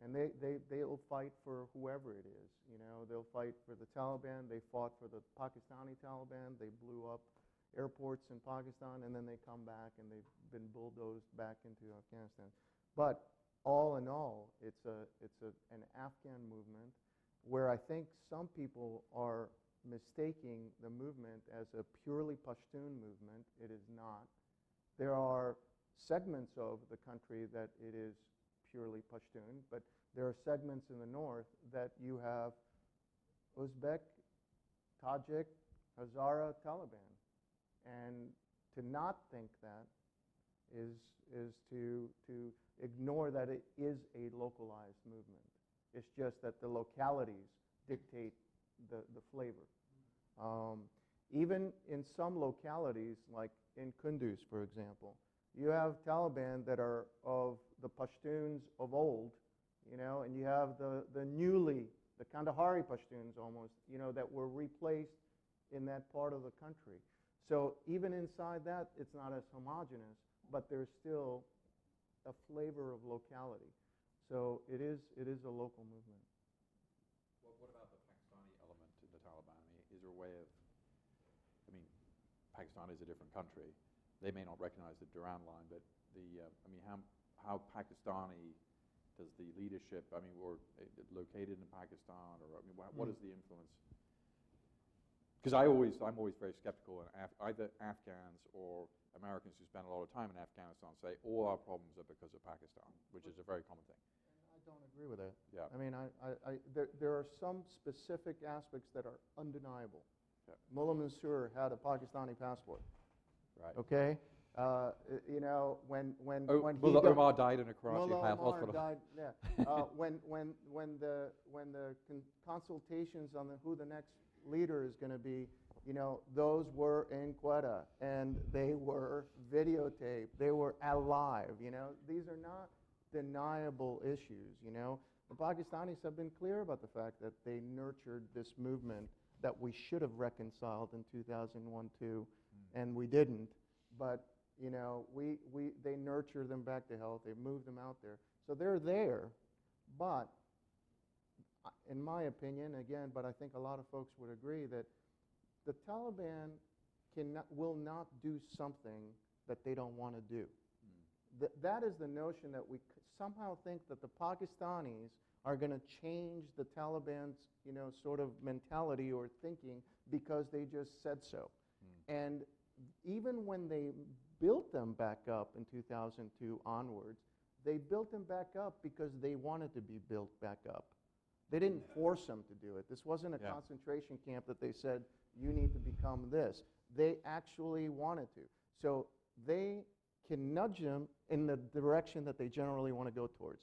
And they'll fight for whoever it is. They'll fight for the Taliban. They fought for the Pakistani Taliban. They blew up airports in Pakistan, and then they come back, and they've been bulldozed back into Afghanistan. But all in all, it's an Afghan movement where I think some people are mistaking the movement as a purely Pashtun movement. It is not. There are segments of the country that it is purely Pashtun, but there are segments in the north that you have Uzbek, Tajik, Hazara, Taliban. And to not think that is to ignore that it is a localized movement. It's just that the localities dictate the flavor. Even in some localities, like in Kunduz, for example, you have Taliban that are of the Pashtuns of old, and you have the Kandahari Pashtuns almost, that were replaced in that part of the country. So even inside that, it's not as homogeneous, but there's still a flavor of locality. So it is a local movement. What about the Pakistani element in the Taliban? I mean, is there a way of, Pakistan is a different country. They may not recognize the Durand line, but how Pakistani does the leadership, or located in Pakistan, or what is the influence? Because I'm always very skeptical, and either Afghans or Americans who spend a lot of time in Afghanistan say all our problems are because of Pakistan, which is a very common thing. I don't agree with that. Yeah. There are some specific aspects that are undeniable. Yeah. Mullah Mansour had a Pakistani passport. Right. Okay. When Mullah Omar died in a Karachi hospital. Died, yeah. When the consultations on who the next leader is going to be, those were in Quetta, and they were videotaped. They were alive. These are not deniable issues. The Pakistanis have been clear about the fact that they nurtured this movement that we should have reconciled in 2001-2, and we didn't. But they nurture them back to health. They move them out there, so they're there. But in my opinion, again, but I think a lot of folks would agree that the Taliban will not do something that they don't want to do. That is the notion that we somehow think that the Pakistanis are going to change the Taliban's, sort of mentality or thinking because they just said so. And even when they built them back up in 2002 onwards, they built them back up because they wanted to be built back up. They didn't force them to do it. This wasn't a concentration camp that they said, you need to become this. They actually wanted to. So they can nudge them in the direction that they generally want to go towards.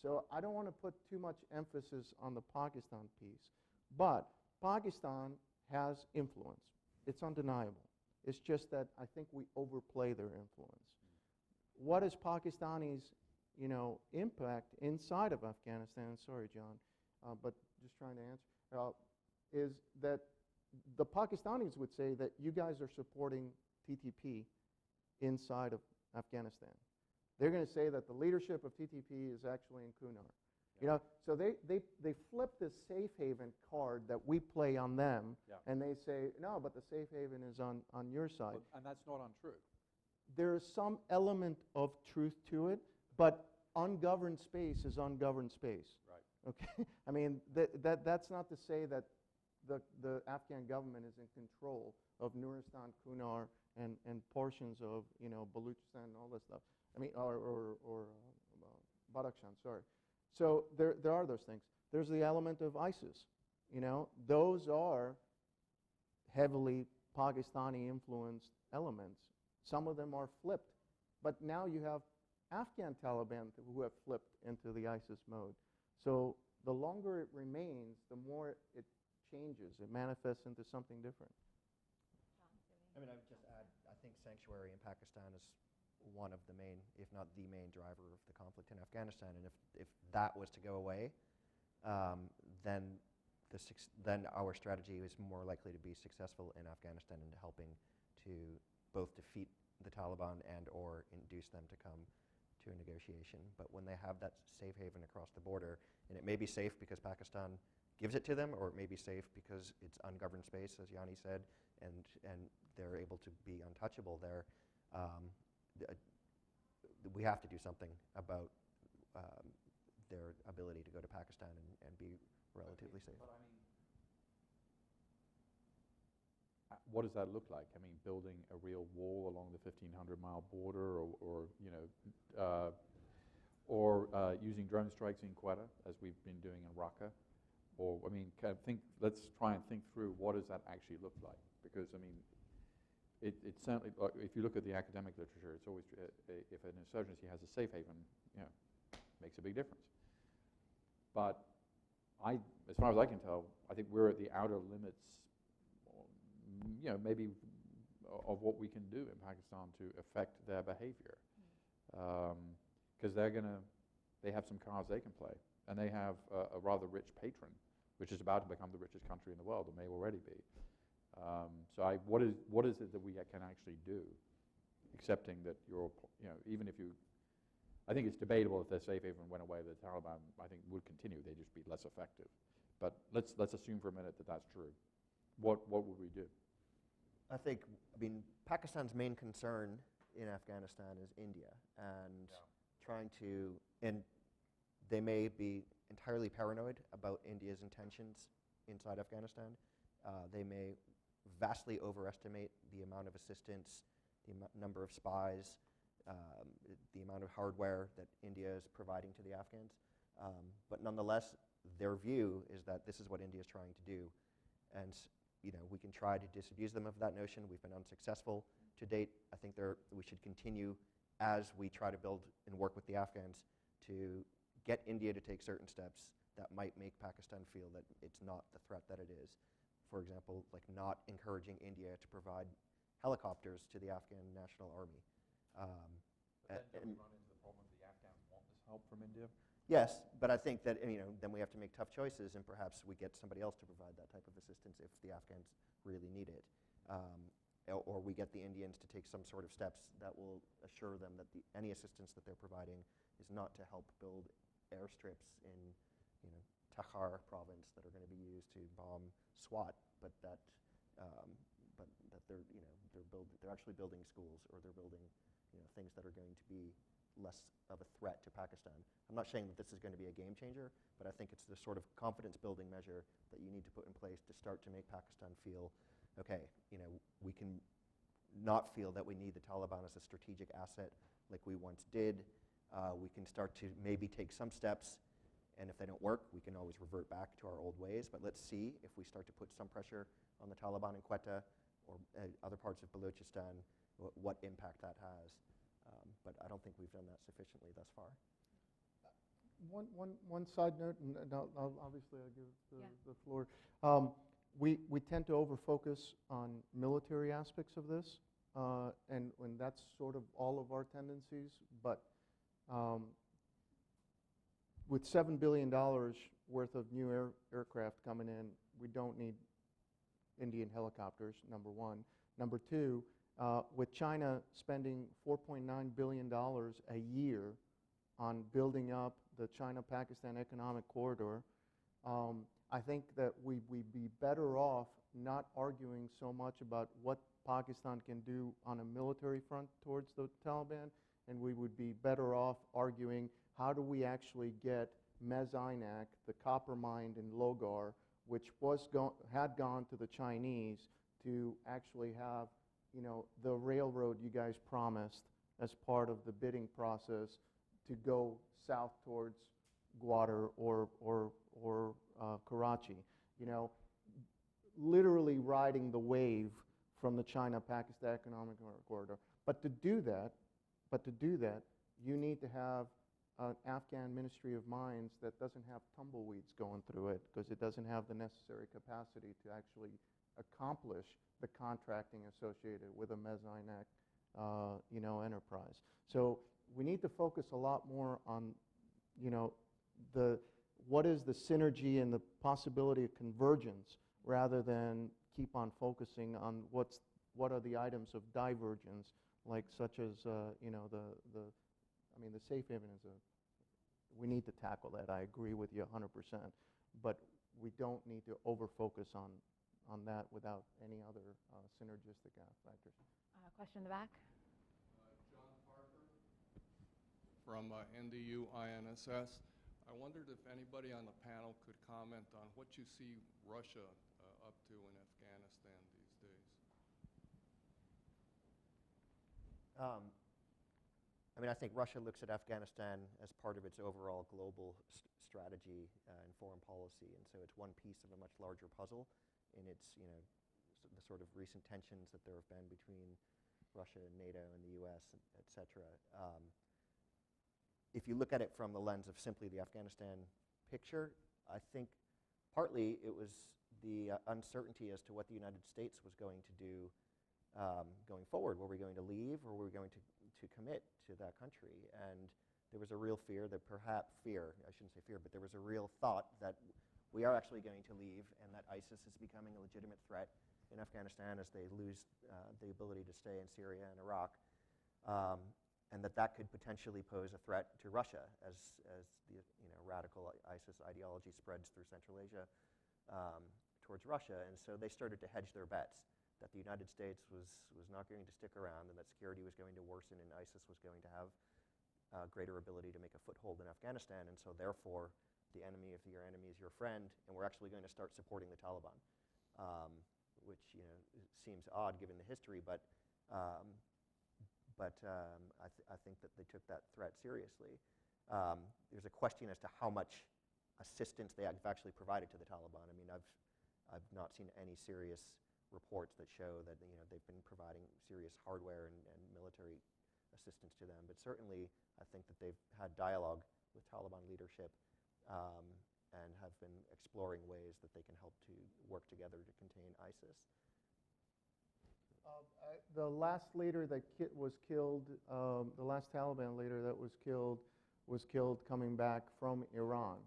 So I don't want to put too much emphasis on the Pakistan piece, but Pakistan has influence. It's undeniable. It's just that I think we overplay their influence. What is Pakistani's, impact inside of Afghanistan? Sorry, John, but just trying to answer. Is that the Pakistanis would say that you guys are supporting TTP inside of Afghanistan. They're going to say that the leadership of TTP is actually in Kunar. So they flip this safe haven card that we play on them, and they say, no, but the safe haven is on your side. Well, and that's not untrue. There is some element of truth to it, but ungoverned space is ungoverned space. Right. Okay? I mean, that's not to say that the Afghan government is in control of Nuristan, Kunar, and portions of, Baluchistan and all this stuff. I mean, or Badakhshan, sorry. So there are those things. There's the element of ISIS. Those are heavily Pakistani-influenced elements. Some of them are flipped. But now you have Afghan Taliban who have flipped into the ISIS mode. So the longer it remains, the more it changes. It manifests into something different. I mean, I would just add, I think sanctuary in Pakistan is one of the main, if not the main driver of the conflict in Afghanistan. And if that was to go away, then our strategy is more likely to be successful in Afghanistan in helping to both defeat the Taliban and or induce them to come to a negotiation. But when they have that safe haven across the border, and it may be safe because Pakistan gives it to them, or it may be safe because it's ungoverned space, as Yanni said, and they're able to be untouchable there. We have to do something about their ability to go to Pakistan and be relatively safe. But I mean, what does that look like? I mean, building a real wall along the 1,500-mile border, or using drone strikes in Quetta, as we've been doing in Raqqa, or I mean, let's try and think through what does that actually look like? Because I mean, it certainly, if you look at the academic literature, it's always if an insurgency has a safe haven, makes a big difference. But as far as I can tell, I think we're at the outer limits, maybe of what we can do in Pakistan to affect their behavior, because they have some cards they can play, and they have a rather rich patron, which is about to become the richest country in the world, and may already be. So what is it that we can actually do, accepting that even if you, I think it's debatable if their safe haven went away, the Taliban, I think, would continue. They'd just be less effective. But let's assume for a minute that that's true. What would we do? I mean, Pakistan's main concern in Afghanistan is India, and and they may be entirely paranoid about India's intentions inside Afghanistan. They may vastly overestimate the amount of assistance, the number of spies, the amount of hardware that India is providing to the Afghans. But nonetheless, their view is that this is what India is trying to do. And we can try to disabuse them of that notion. We've been unsuccessful to date. I think we should continue as we try to build and work with the Afghans to get India to take certain steps that might make Pakistan feel that it's not the threat that it is. For example, like not encouraging India to provide helicopters to the Afghan National Army. But then do we run into the problem the Afghans want this help from India? Yes, but I think that then we have to make tough choices, and perhaps we get somebody else to provide that type of assistance if the Afghans really need it. Or we get the Indians to take some sort of steps that will assure them that any assistance that they're providing is not to help build airstrips in Takhar province that are going to be used to bomb SWAT, but that they're actually building schools, or they're building things that are going to be less of a threat to Pakistan. I'm not saying that this is going to be a game changer, but I think it's the sort of confidence building measure that you need to put in place to start to make Pakistan feel, okay, we can not feel that we need the Taliban as a strategic asset like we once did. We can start to maybe take some steps, and if they don't work, we can always revert back to our old ways. But let's see if we start to put some pressure on the Taliban in Quetta or other parts of Balochistan, what impact that has. But I don't think we've done that sufficiently thus far. One side note, and obviously I'll give Yeah. the floor. We tend to over-focus on military aspects of this, and that's sort of all of our tendencies, but with $7 billion worth of new aircraft coming in, we don't need Indian helicopters, number one. Number two, with China spending $4.9 billion a year on building up the China-Pakistan economic corridor, I think that we'd be better off not arguing so much about what Pakistan can do on a military front towards the Taliban, and we would be better off arguing how do we actually get Mezainak, the copper mine in Logar, which had gone to the Chinese, to actually have, the railroad you guys promised as part of the bidding process to go south towards Gwadar or Karachi. Literally riding the wave from the China-Pakistan economic corridor. But to do that, you need to have an Afghan Ministry of Mines that doesn't have tumbleweeds going through it, because it doesn't have the necessary capacity to actually accomplish the contracting associated with a Mezainak, enterprise. So we need to focus a lot more on, what is the synergy and the possibility of convergence, rather than keep on focusing on what are the items of divergence, like such as the safe haven we need to tackle that. I agree with you 100%, but we don't need to over-focus on that without any other synergistic factors. Question in the back? John Parker from NDU INSS. I wondered if anybody on the panel could comment on what you see Russia up to in Afghanistan these days. I think Russia looks at Afghanistan as part of its overall global strategy and foreign policy, and so it's one piece of a much larger puzzle in its, the sort of recent tensions that there have been between Russia and NATO and the U.S., et cetera. If you look at it from the lens of simply the Afghanistan picture, I think partly it was the uncertainty as to what the United States was going to do going forward. Were we going to leave, or were we going to commit to that country? And there was a real fear that I shouldn't say fear, but there was a real thought that we are actually going to leave, and that ISIS is becoming a legitimate threat in Afghanistan as they lose the ability to stay in Syria and Iraq, and that could potentially pose a threat to Russia as the radical ISIS ideology spreads through Central Asia towards Russia. And so they started to hedge their bets that the United States was not going to stick around, and that security was going to worsen, and ISIS was going to have greater ability to make a foothold in Afghanistan. And so therefore, the enemy of your enemy is your friend, and we're actually going to start supporting the Taliban, which seems odd given the history, but I think that they took that threat seriously. There's a question as to how much assistance they have actually provided to the Taliban. I've not seen any serious reports that show that they've been providing serious hardware and military assistance to them, but certainly I think that they've had dialogue with Taliban leadership and have been exploring ways that they can help to work together to contain ISIS. The last leader that was killed, the last Taliban leader that was killed coming back from Iran,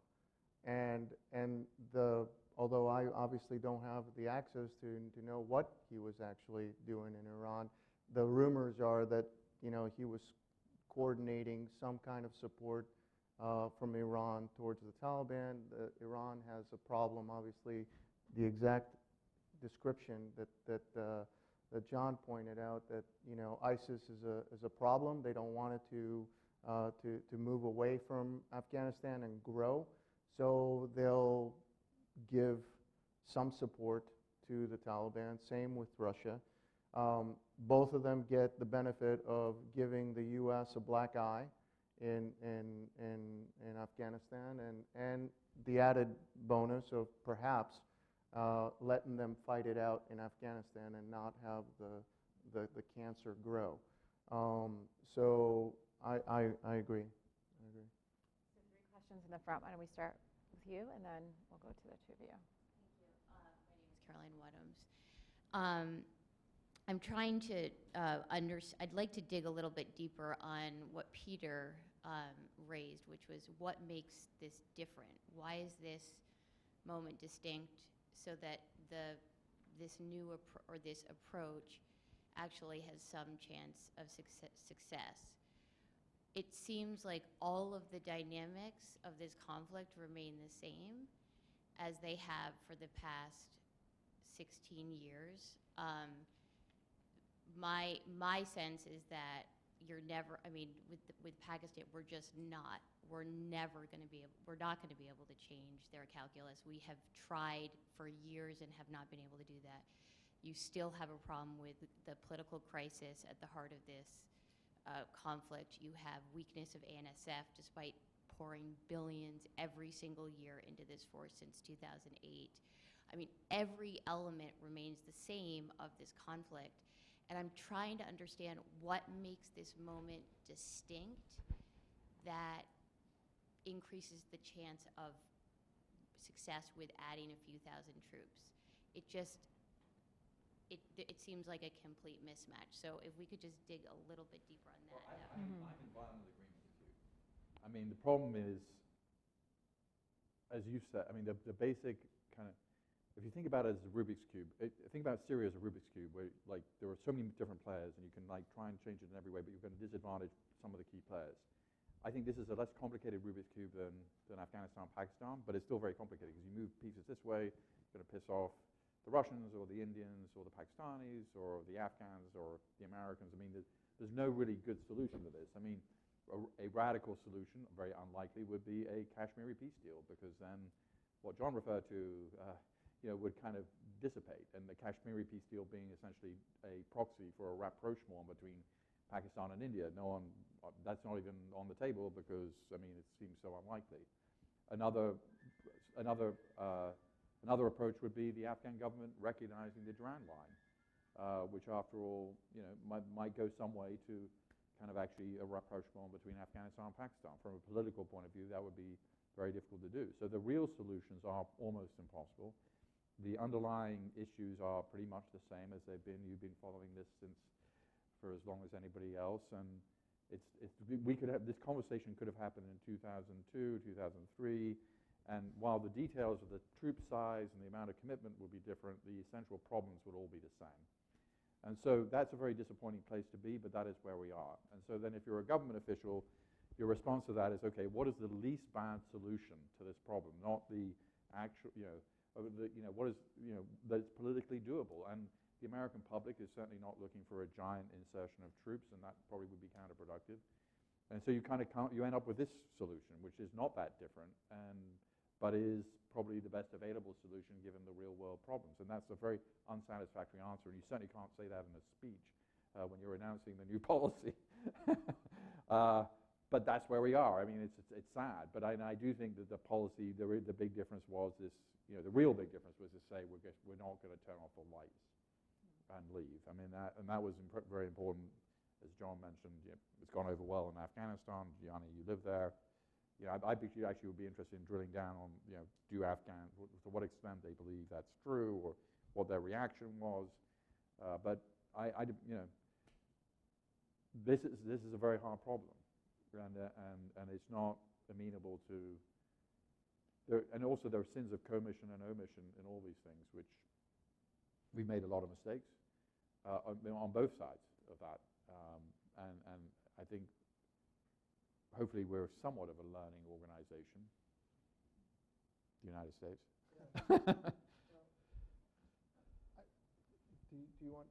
and although I obviously don't have the access to know what he was actually doing in Iran, the rumors are that he was coordinating some kind of support from Iran towards the Taliban. Iran has a problem, obviously, the exact description that John pointed out, that ISIS is a problem. They don't want it to move away from Afghanistan and grow, so they'll give some support to the Taliban. Same with Russia. Both of them get the benefit of giving the U.S. a black eye in Afghanistan, and the added bonus of perhaps letting them fight it out in Afghanistan and not have the cancer grow. So I agree. I agree. So 3 questions in the front. Why don't we start with you, and then we'll go to the 2 of you. My name is Caroline Wadhams. I'm trying to I'd like to dig a little bit deeper on what Peter raised, which was what makes this different. Why is this moment distinct so that this new or this approach actually has some chance of success? It seems like all of the dynamics of this conflict remain the same as they have for the past 16 years. My sense is that you're never, I mean, with Pakistan, we're not going to be able to change their calculus. We have tried for years and have not been able to do that. You still have a problem with the political crisis at the heart of this conflict. You have weakness of ANSF despite pouring billions every single year into this force since 2008. I mean, every element remains the same of this conflict. And I'm trying to understand what makes this moment distinct that increases the chance of success with adding a few thousand troops. It seems like a complete mismatch. So if we could just dig a little bit deeper on that. I'm in violent agreement with you. I mean, the problem is, as you said, I mean, the basic kind of, if you think about it as a Rubik's Cube, think about Syria as a Rubik's Cube, where like there are so many different players, and you can like try and change it in every way, but you're going to disadvantage some of the key players. I think this is a less complicated Rubik's Cube than Afghanistan and Pakistan, but it's still very complicated because you move pieces this way, you're going to piss off the Russians or the Indians or the Pakistanis or the Afghans or the Americans. I mean, there's no really good solution to this. I mean, a radical solution, very unlikely, would be a Kashmiri peace deal, because then what John referred to would kind of dissipate, and the Kashmiri peace deal being essentially a proxy for a rapprochement between Pakistan and India. That's not even on the table because, I mean, it seems so unlikely. Another approach would be the Afghan government recognizing the Durand Line, which after all, might go some way to kind of actually a rapprochement between Afghanistan and Pakistan. From a political point of view, that would be very difficult to do. So the real solutions are almost impossible. The underlying issues are pretty much the same as they've been. You've been following this for as long as anybody else, and this conversation could have happened in 2002, 2003, and while the details of the troop size and the amount of commitment would be different, the essential problems would all be the same. And so that's a very disappointing place to be, but that is where we are. And so then if you're a government official, your response to that is, okay, what is the least bad solution to this problem? Not the actual, what is, that's politically doable. And the American public is certainly not looking for a giant insertion of troops, and that probably would be counterproductive. And so you you end up with this solution, which is not that different, but is probably the best available solution given the real world problems. And that's a very unsatisfactory answer, and you certainly can't say that in a speech when you're announcing the new policy. But that's where we are. I mean, it's sad, but I do think that the policy, the big difference was this, the real big difference was to say we're not going to turn off the lights and leave. I mean, that was very important. As John mentioned, it's gone over well in Afghanistan. Gianni, you live there. I think you actually would be interested in drilling down on, to what extent they believe that's true, or what their reaction was. But this is a very hard problem, and it's not amenable to. And also there are sins of commission and omission in all these things, which we've made a lot of mistakes on both sides of that, and I think. Hopefully we're somewhat of a learning organization, the United States. Do you want?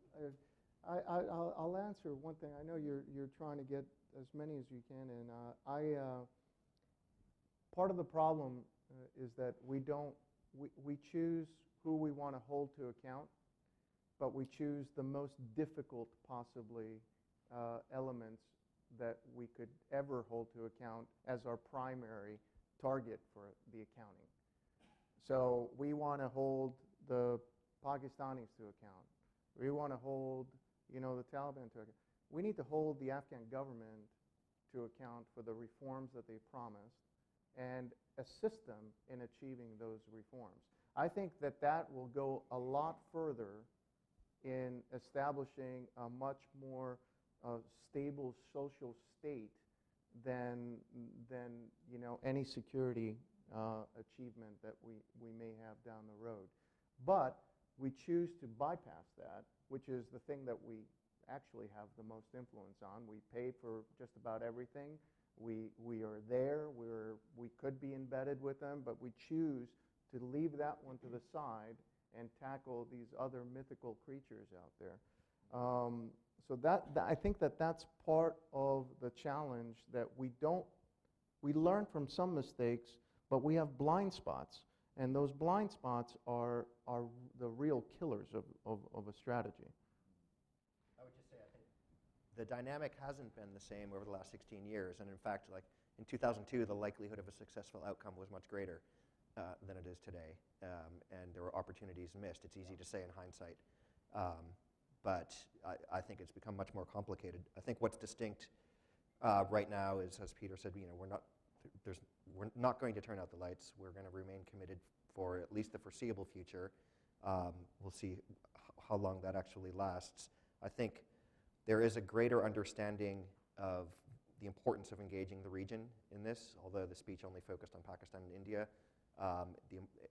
I'll answer one thing. I know you're trying to get as many as you can, and part of the problem is that we choose who we want to hold to account, but we choose the most difficult possibly elements that we could ever hold to account as our primary target for the accounting. So we want to hold the Pakistanis to account. We want to hold, the Taliban to account. we need to hold the Afghan government to account for the reforms that they promised and assist them in achieving those reforms. I think that that will go a lot further in establishing a much more stable social state than any security achievement that we may have down the road. But we choose to bypass that, which is the thing that we actually have the most influence on. We pay for just about everything. We are there. We could be embedded with them, but we choose to leave that one to the side and tackle these other mythical creatures out there. So I think that's part of the challenge, that we learn from some mistakes, but we have blind spots. And those blind spots are the real killers of a strategy. I would just say, I think the dynamic hasn't been the same over the last 16 years. And in fact, like in 2002, the likelihood of a successful outcome was much greater than it is today. And there were opportunities missed. It's easy to say in hindsight. But I think it's become much more complicated. I think what's distinct right now is, as Peter said, we're not going to turn out the lights. We're going to remain committed for at least the foreseeable future. We'll see how long that actually lasts. I think there is a greater understanding of the importance of engaging the region in this, although the speech only focused on Pakistan and India.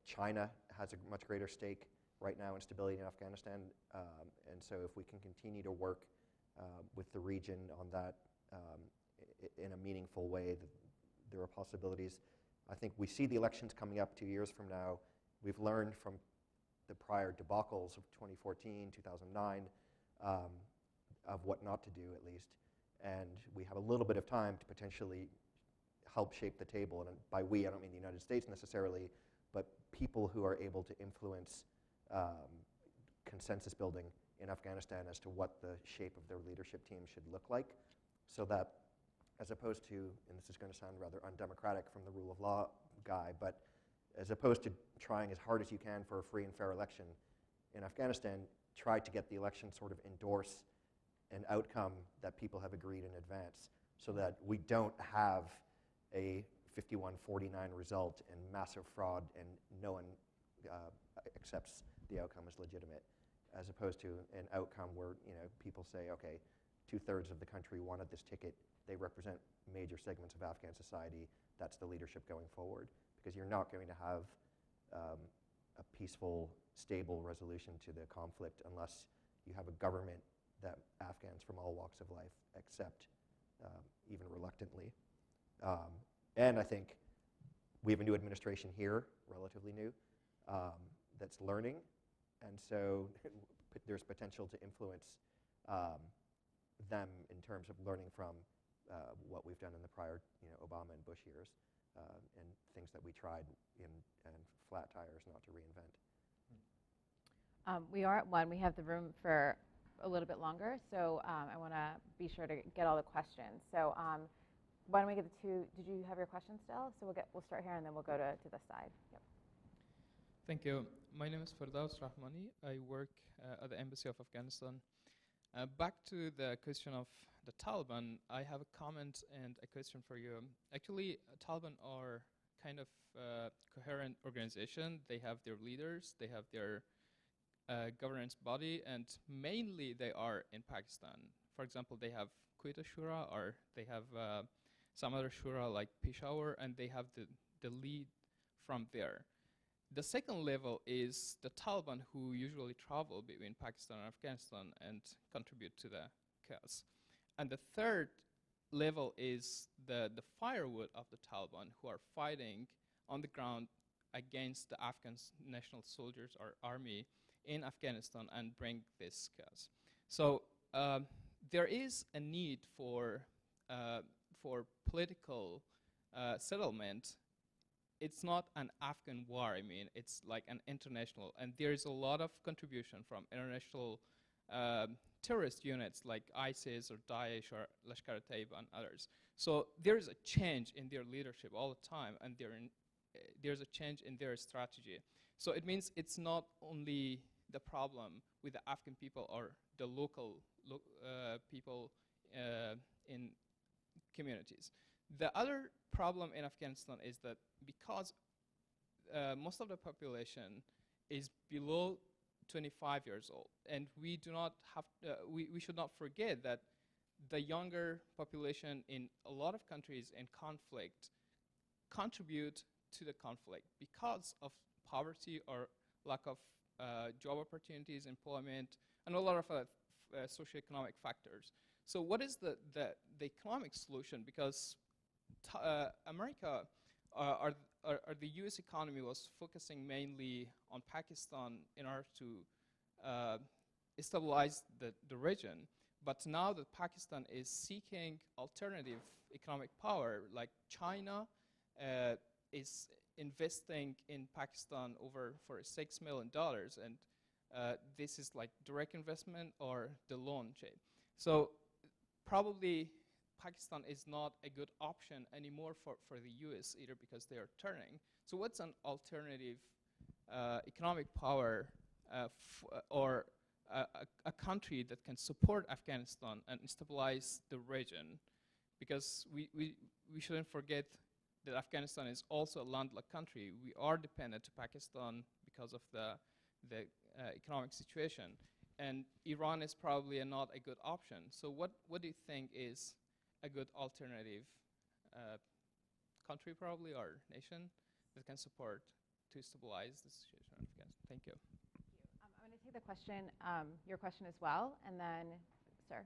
China has a much greater stake right now in stability in Afghanistan, and so if we can continue to work with the region on that in a meaningful way, there are possibilities. I think we see the elections coming up 2 years from now. We've learned from the prior debacles of 2014, 2009, of what not to do, at least, and we have a little bit of time to potentially help shape the table. And by we, I don't mean the United States necessarily, but people who are able to influence consensus building in Afghanistan as to what the shape of their leadership team should look like, so that as opposed to, and this is going to sound rather undemocratic from the rule of law guy, but as opposed to trying as hard as you can for a free and fair election in Afghanistan, try to get the election sort of endorse an outcome that people have agreed in advance, so that we don't have a 51-49 result and massive fraud and no one accepts the outcome as legitimate, as opposed to an outcome where people say, okay, 2/3 of the country wanted this ticket, they represent major segments of Afghan society, that's the leadership going forward. Because you're not going to have a peaceful, stable resolution to the conflict unless you have a government that Afghans from all walks of life accept, even reluctantly. And I think we have a new administration here, relatively new, that's learning, and so there's potential to influence them in terms of learning from what we've done in the prior Obama and Bush years, and things that we tried and flat tires, not to reinvent. We are at 1. We have the room for a little bit longer, so I want to be sure to get all the questions. So why don't we get the two? Did you have your question still? So we'll start here and then we'll go to this side. Yep. Thank you. My name is Firdaus Rahmani. I work at the Embassy of Afghanistan. Back to the question of the Taliban, I have a comment and a question for you. Actually, Taliban are kind of a coherent organization. They have their leaders, they have their governance body, and mainly they are in Pakistan. For example, they have Quetta Shura, or they have some other shura like Peshawar, and they have the lead from there. The second level is the Taliban, who usually travel between Pakistan and Afghanistan and contribute to the chaos. And the third level is the firewood of the Taliban, who are fighting on the ground against the Afghan national soldiers or army in Afghanistan and bring this chaos. So there is a need for political settlement. It's not an Afghan war, I mean, it's like an international, and there is a lot of contribution from international terrorist units like ISIS or Daesh or Lashkar-e-Taiba and others. So there is a change in their leadership all the time, and there's a change in their strategy. So it means it's not only the problem with the Afghan people or the local people in communities. The other problem in Afghanistan is that because most of the population is below 25 years old, and we do not have, we should not forget that the younger population in a lot of countries in conflict contribute to the conflict because of poverty or lack of job opportunities, employment, and a lot of socioeconomic factors. So what is the economic solution? Because America or the US economy was focusing mainly on Pakistan in order to stabilize the region. But now that Pakistan is seeking alternative economic power, like China is investing in Pakistan over for $6 million, and this is like direct investment or the loan chain. So probably Pakistan is not a good option anymore for the US either, because they are turning. So what's an alternative economic power or a country that can support Afghanistan and stabilize the region? Because we shouldn't forget that Afghanistan is also a landlocked country. We are dependent to Pakistan because of the economic situation. And Iran is probably not a good option. So what do you think is a good alternative country probably, or nation, that can support to stabilize the situation in Afghanistan? Thank you. I'm going to take the question, your question as well, and then, sir.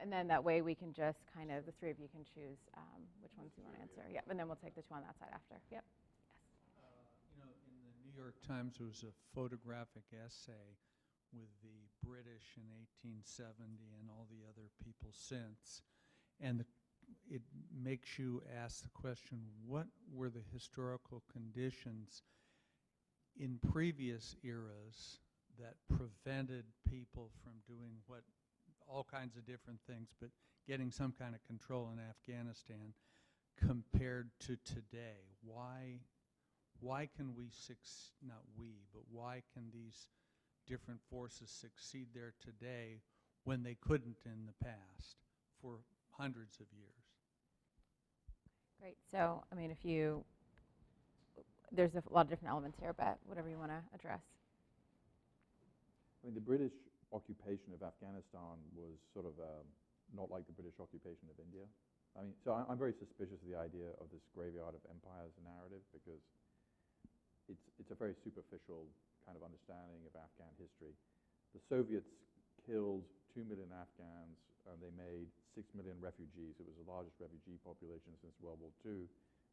And then that way we can just kind of, the three of you can choose which ones you want to answer. Yep, and then we'll take the two on that side after. Yep. You know, in the New York Times, there was a photographic essay with the British in 1870 and all the other people since. And it makes you ask the question, what were the historical conditions in previous eras that prevented people from doing all kinds of different things, but getting some kind of control in Afghanistan compared to today? Why can we not we, but why can these different forces succeed there today when they couldn't in the past for hundreds of years? Great. So, I mean, there's a lot of different elements here, but whatever you want to address. I mean, the British occupation of Afghanistan was sort of not like the British occupation of India. I mean, so I'm very suspicious of the idea of this graveyard of empires narrative, because it's a very superficial kind of understanding of Afghan history. The Soviets killed 2 million Afghans, and they made 6 million refugees. It was the largest refugee population since World War II,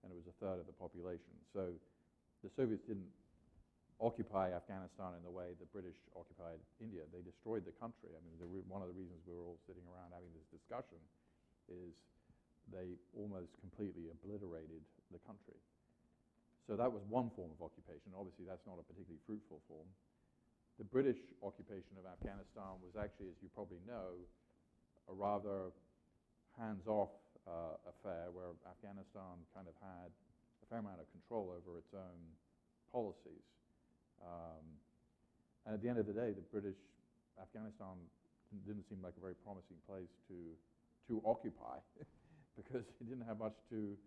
and it was a third of the population. So the Soviets didn't occupy Afghanistan in the way the British occupied India. They destroyed the country. I mean, one of the reasons we were all sitting around having this discussion is they almost completely obliterated the country. So that was one form of occupation. Obviously, that's not a particularly fruitful form. The British occupation of Afghanistan was actually, as you probably know, a rather hands-off affair, where Afghanistan kind of had a fair amount of control over its own policies. And at the end of the day, Afghanistan didn't seem like a very promising place to occupy because it didn't have much to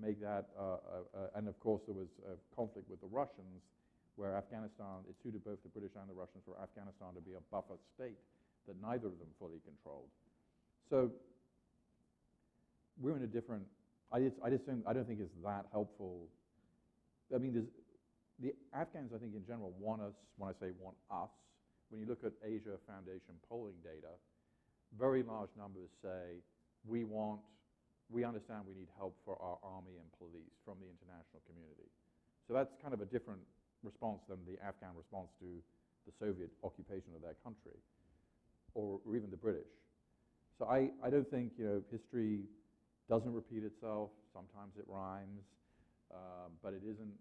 make that, and of course there was a conflict with the Russians, where Afghanistan, it suited both the British and the Russians for Afghanistan to be a buffer state that neither of them fully controlled. So we're in a different, I don't think it's that helpful. I mean, the Afghans, I think in general, want us, when I say want us, when you look at Asia Foundation polling data, very large numbers say, we understand we need help for our army and police from the international community. So that's kind of a different response than the Afghan response to the Soviet occupation of their country, or even the British. So I don't think, history doesn't repeat itself. Sometimes it rhymes, but it isn't.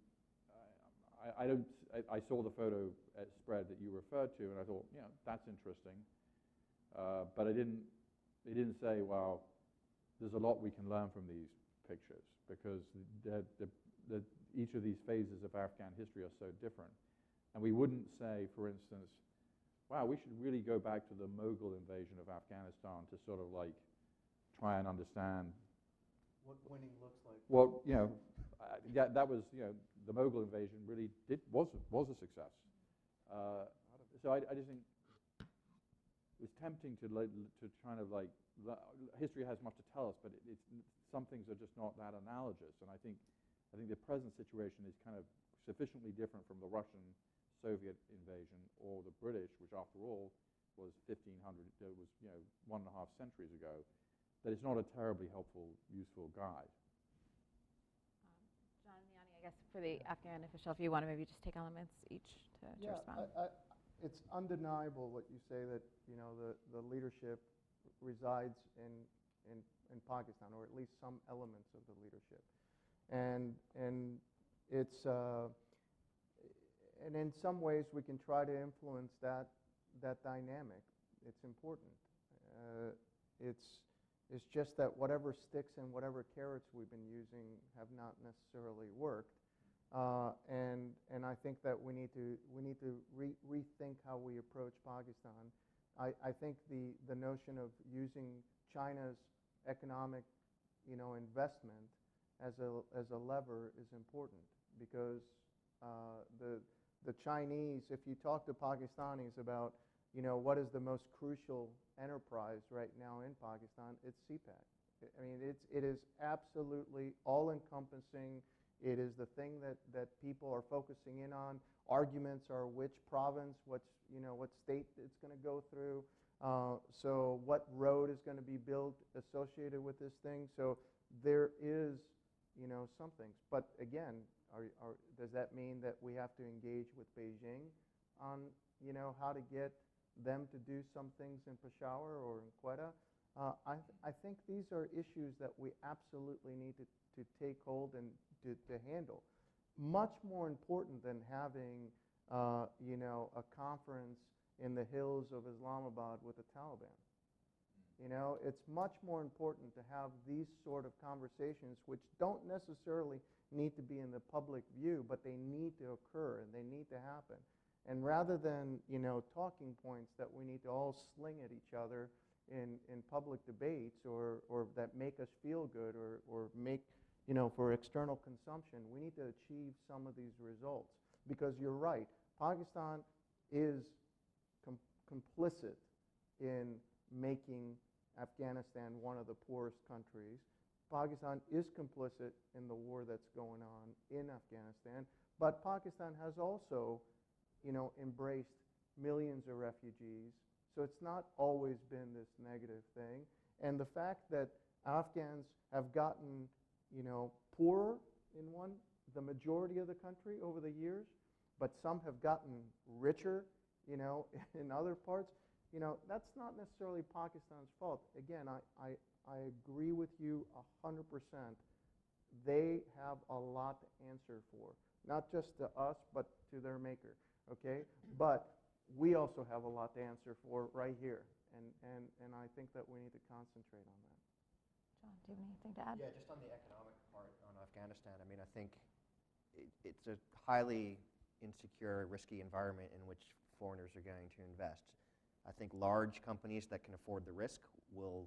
I saw the photo spread that you referred to, and I thought, that's interesting. But it didn't say, well, there's a lot we can learn from these pictures, because each of these phases of Afghan history are so different. And we wouldn't say, for instance, wow, we should really go back to the Mughal invasion of Afghanistan to sort of like try and understand What winning looks like. well, that was, the Mughal invasion really was a success. So I just think it was tempting to kind of like, history has much to tell us, but some things are just not that analogous. And I think the present situation is kind of sufficiently different from the Russian Soviet invasion or the British, which after all was 1,500, it was 1.5 centuries ago, that it's not a terribly helpful, useful guide. John and Yanni, I guess for the Afghan official, if you want to maybe just take elements each to respond. It's undeniable what you say that the leadership resides in Pakistan, or at least some elements of the leadership, and it's and in some ways we can try to influence that dynamic. It's important. It's just that whatever sticks and whatever carrots we've been using have not necessarily worked, and I think that we need to rethink how we approach Pakistan. I think the notion of using China's economic investment as a lever is important, because the Chinese, if you talk to Pakistanis about what is the most crucial enterprise right now in Pakistan, it's CPAC. I mean, it is absolutely all-encompassing. It is the thing that people are focusing in on. Arguments are which province, what state it's going to go through. So what road is going to be built associated with this thing. So there is, some things. But again, does that mean that we have to engage with Beijing on, how to get them to do some things in Peshawar or in Quetta? I think these are issues that we absolutely need to take hold and to handle. Much more important than having, a conference in the hills of Islamabad with the Taliban. It's much more important to have these sort of conversations, which don't necessarily need to be in the public view, but they need to occur and they need to happen. And rather than, talking points that we need to all sling at each other in public debates or that make us feel good or make, for external consumption, we need to achieve some of these results. Because you're right, Pakistan is complicit in making Afghanistan one of the poorest countries. Pakistan is complicit in the war that's going on in Afghanistan, but Pakistan has also, embraced millions of refugees. So it's not always been this negative thing. And the fact that Afghans have gotten, poorer in the majority of the country over the years, but some have gotten richer, in other parts, that's not necessarily Pakistan's fault. Again, I agree with you 100%. They have a lot to answer for, not just to us, but to their maker, okay? But we also have a lot to answer for right here, and I think that we need to concentrate on that. John, do you have anything to add? Yeah, just on the economic part on Afghanistan, I mean, I think it's a highly insecure, risky environment in which foreigners are going to invest. I think large companies that can afford the risk will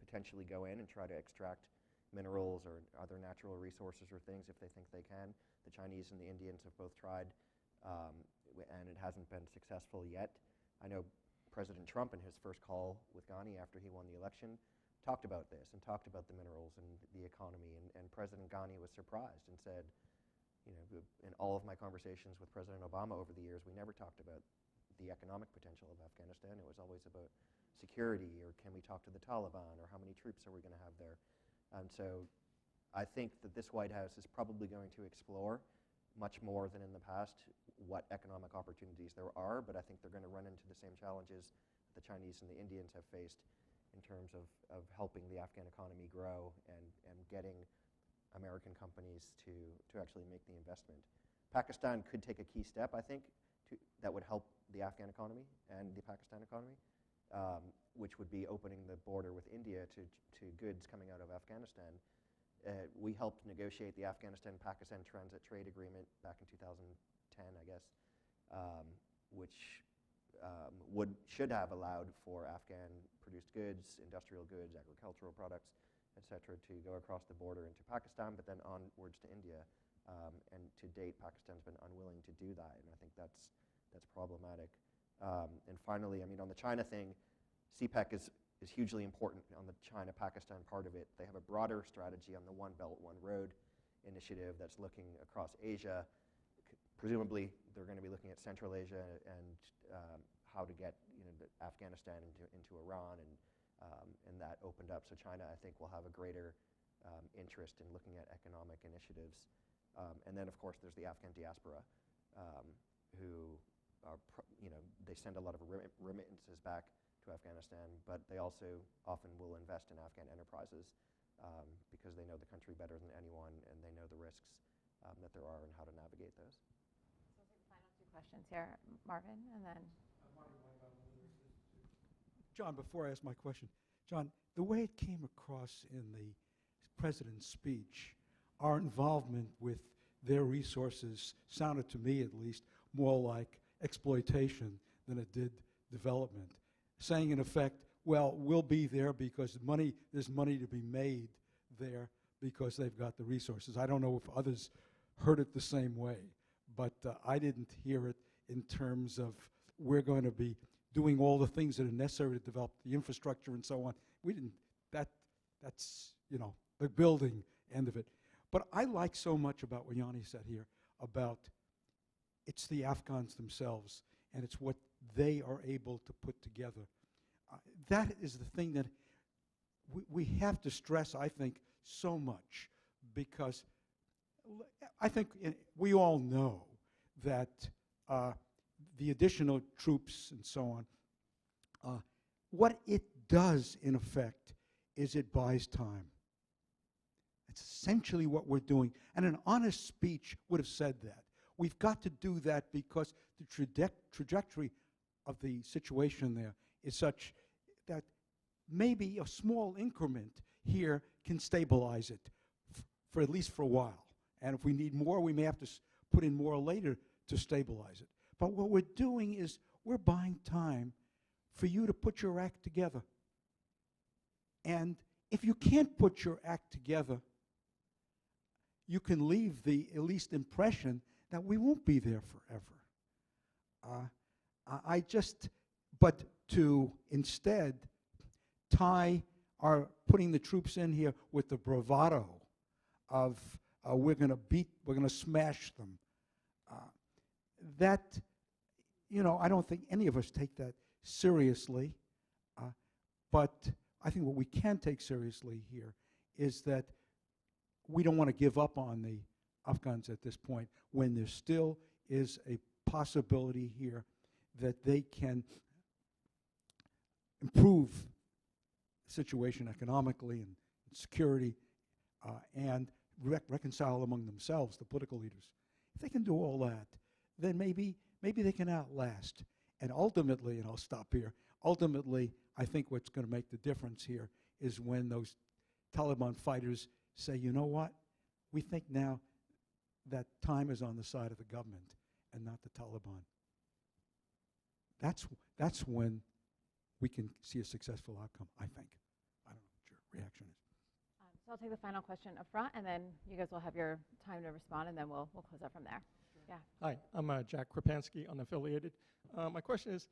potentially go in and try to extract minerals or other natural resources or things if they think they can. The Chinese and the Indians have both tried, and it hasn't been successful yet. I know President Trump in his first call with Ghani after he won the election talked about this and talked about the minerals and the economy, and President Ghani was surprised and said, in all of my conversations with President Obama over the years, we never talked about the economic potential of Afghanistan. It was always about security, or can we talk to the Taliban, or how many troops are we going to have there? And so I think that this White House is probably going to explore much more than in the past what economic opportunities there are, but I think they're going to run into the same challenges the Chinese and the Indians have faced in terms of helping the Afghan economy grow and getting American companies to actually make the investment. Pakistan could take a key step, I think, that would help the Afghan economy and the Pakistan economy, which would be opening the border with India to goods coming out of Afghanistan. We helped negotiate the Afghanistan-Pakistan Transit Trade Agreement back in 2010, I guess, which should have allowed for Afghan-produced goods, industrial goods, agricultural products, etc., to go across the border into Pakistan, but then onwards to India. And to date, Pakistan's been unwilling to do that, and I think that's problematic. And finally, I mean, on the China thing, CPEC is hugely important on the China-Pakistan part of it. They have a broader strategy on the One Belt, One Road initiative that's looking across Asia. Presumably, they're going to be looking at Central Asia and how to get Afghanistan into Iran, and that opened up. So China, I think, will have a greater interest in looking at economic initiatives. And then, of course, there's the Afghan Diaspora, who are, they send a lot of remittances back to Afghanistan, but they also often will invest in Afghan enterprises because they know the country better than anyone, and they know the risks that there are and how to navigate those. So we'll take the final two questions here, Marvin, and then. John, before I ask my question, John, the way it came across in the president's speech, our involvement with their resources sounded to me, at least, more like exploitation than it did development. Saying, in effect, well, we'll be there because there's money to be made there because they've got the resources. I don't know if others heard it the same way, but I didn't hear it in terms of we're going to be doing all the things that are necessary to develop the infrastructure and so on. We didn't, that's, the building end of it. But I like so much about what Yanni said here about it's the Afghans themselves and it's what they are able to put together. That is the thing that we have to stress, I think, so much, because I think we all know that the additional troops and so on, what it does, in effect, is it buys time. That's essentially what we're doing. And an honest speech would have said that. We've got to do that because the trajectory of the situation there is such that maybe a small increment here can stabilize it for at least for a while. And if we need more, we may have to put in more later to stabilize it. But what we're doing is we're buying time for you to put your act together. And if you can't put your act together, you can leave the at least impression that we won't be there forever. But to instead tie our putting the troops in here with the bravado of we're going to smash them. I don't think any of us take that seriously. But I think what we can take seriously here is that we don't want to give up on the Afghans at this point when there still is a possibility here that they can improve the situation economically and security and reconcile among themselves, the political leaders. If they can do all that, then maybe they can outlast. And ultimately, and I'll stop here, ultimately, I think what's going to make the difference here is when those Taliban fighters say, you know what, we think now that time is on the side of the government and not the Taliban. That's when we can see a successful outcome, I think. I don't know what your reaction is. So I'll take the final question up front, and then you guys will have your time to respond, and then we'll close up from there. Yeah. Hi, I'm Jack Krapansky, unaffiliated. My question is,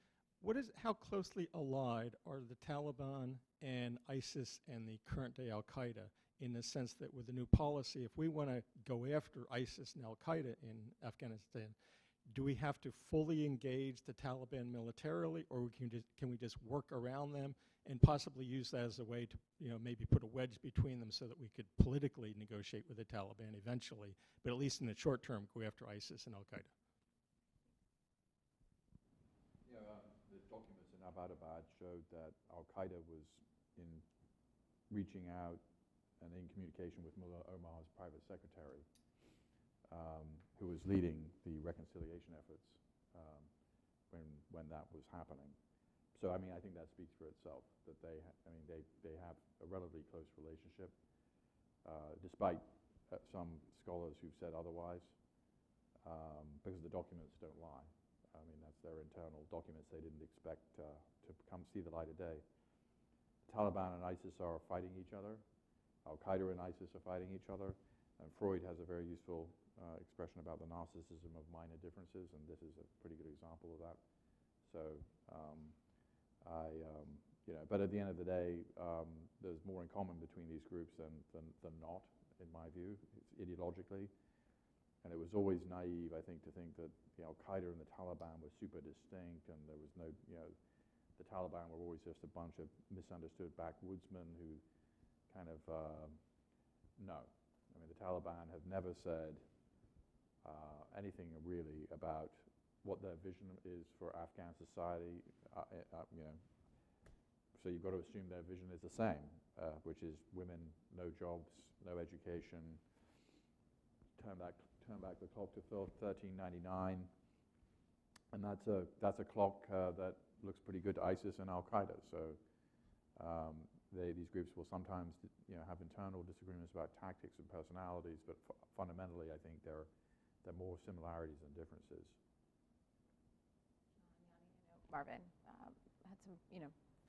how closely allied are the Taliban and ISIS and the current day Al-Qaeda, in the sense that with the new policy, if we want to go after ISIS and Al-Qaeda in Afghanistan, do we have to fully engage the Taliban militarily, or can we just work around them and possibly use that as a way to maybe put a wedge between them so that we could politically negotiate with the Taliban eventually, but at least in the short term go after ISIS and Al-Qaeda? The documents in Abbottabad showed that Al-Qaeda was reaching out and in communication with Mullah Omar's private secretary, who was leading the reconciliation efforts when that was happening. So I think that speaks for itself, that they have a relatively close relationship, despite some scholars who've said otherwise, because the documents don't lie. I mean, that's their internal documents. They didn't expect to come see the light of day. Taliban and ISIS are fighting each other. Al-Qaeda and ISIS are fighting each other. And Freud has a very useful expression about the narcissism of minor differences, and this is a pretty good example of that. So, but at the end of the day, there's more in common between these groups than not, in my view, ideologically. And it was always naive, I think, to think that Al-Qaeda and the Taliban were super distinct, and there was no, the Taliban were always just a bunch of misunderstood backwoodsmen who kind of, no. I mean, the Taliban have never said anything really about what their vision is for Afghan society, So you've got to assume their vision is the same, which is women, no jobs, no education, turn back the clock to 1399, and that's a clock that looks pretty good to ISIS and Al-Qaeda. So these groups will sometimes have internal disagreements about tactics and personalities, but fundamentally, I think there are more similarities than differences. Marvin had some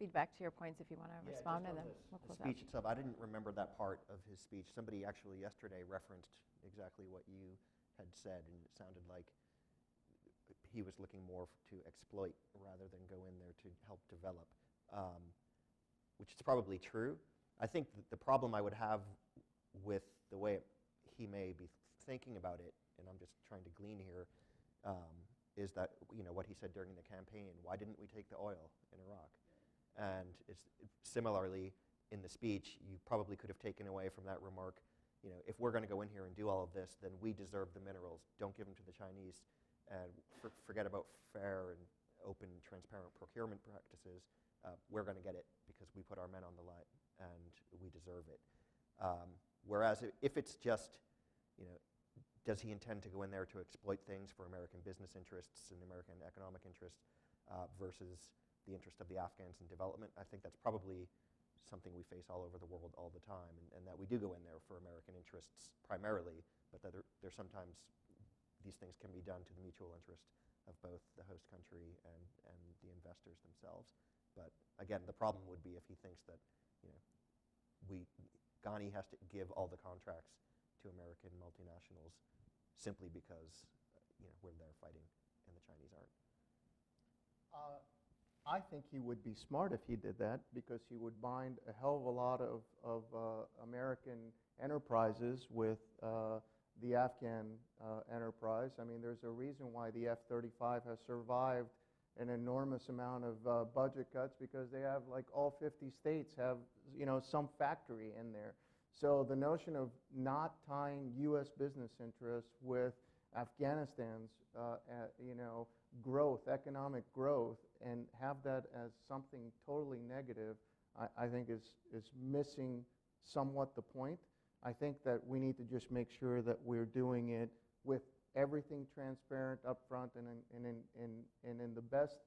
feedback to your points if you want to respond, and then we'll close the speech out. itself. I didn't remember that part of his speech. Somebody actually yesterday referenced exactly what you had said, and it sounded like he was looking more to exploit rather than go in there to help develop, which is probably true. I think that the problem I would have with the way he may be thinking about it, and I'm just trying to glean here, is that what he said during the campaign. Why didn't we take the oil in Iraq? And it's similarly in the speech, you probably could have taken away from that remark, if we're going to go in here and do all of this, then we deserve the minerals. Don't give them to the Chinese, and forget about fair and open, transparent procurement practices. We're going to get it because we put our men on the line, and we deserve it. Whereas if it's just, does he intend to go in there to exploit things for American business interests and American economic interests versus the interest of the Afghans in development? I think that's probably something we face all over the world all the time, and that we do go in there for American interests primarily, but that there sometimes these things can be done to the mutual interest of both the host country and the investors themselves. But again, the problem would be if he thinks that Ghani has to give all the contracts to American multinationals simply because we're there fighting and the Chinese aren't. I think he would be smart if he did that, because he would bind a hell of a lot of American enterprises with the Afghan enterprise. I mean, there's a reason why the F-35 has survived an enormous amount of budget cuts, because they have, like, all 50 states have, some factory in there. So the notion of not tying U.S. business interests with Afghanistan's, growth, economic growth, and have that as something totally negative, I think is missing somewhat the point. I think that we need to just make sure that we're doing it with everything transparent up front and in the best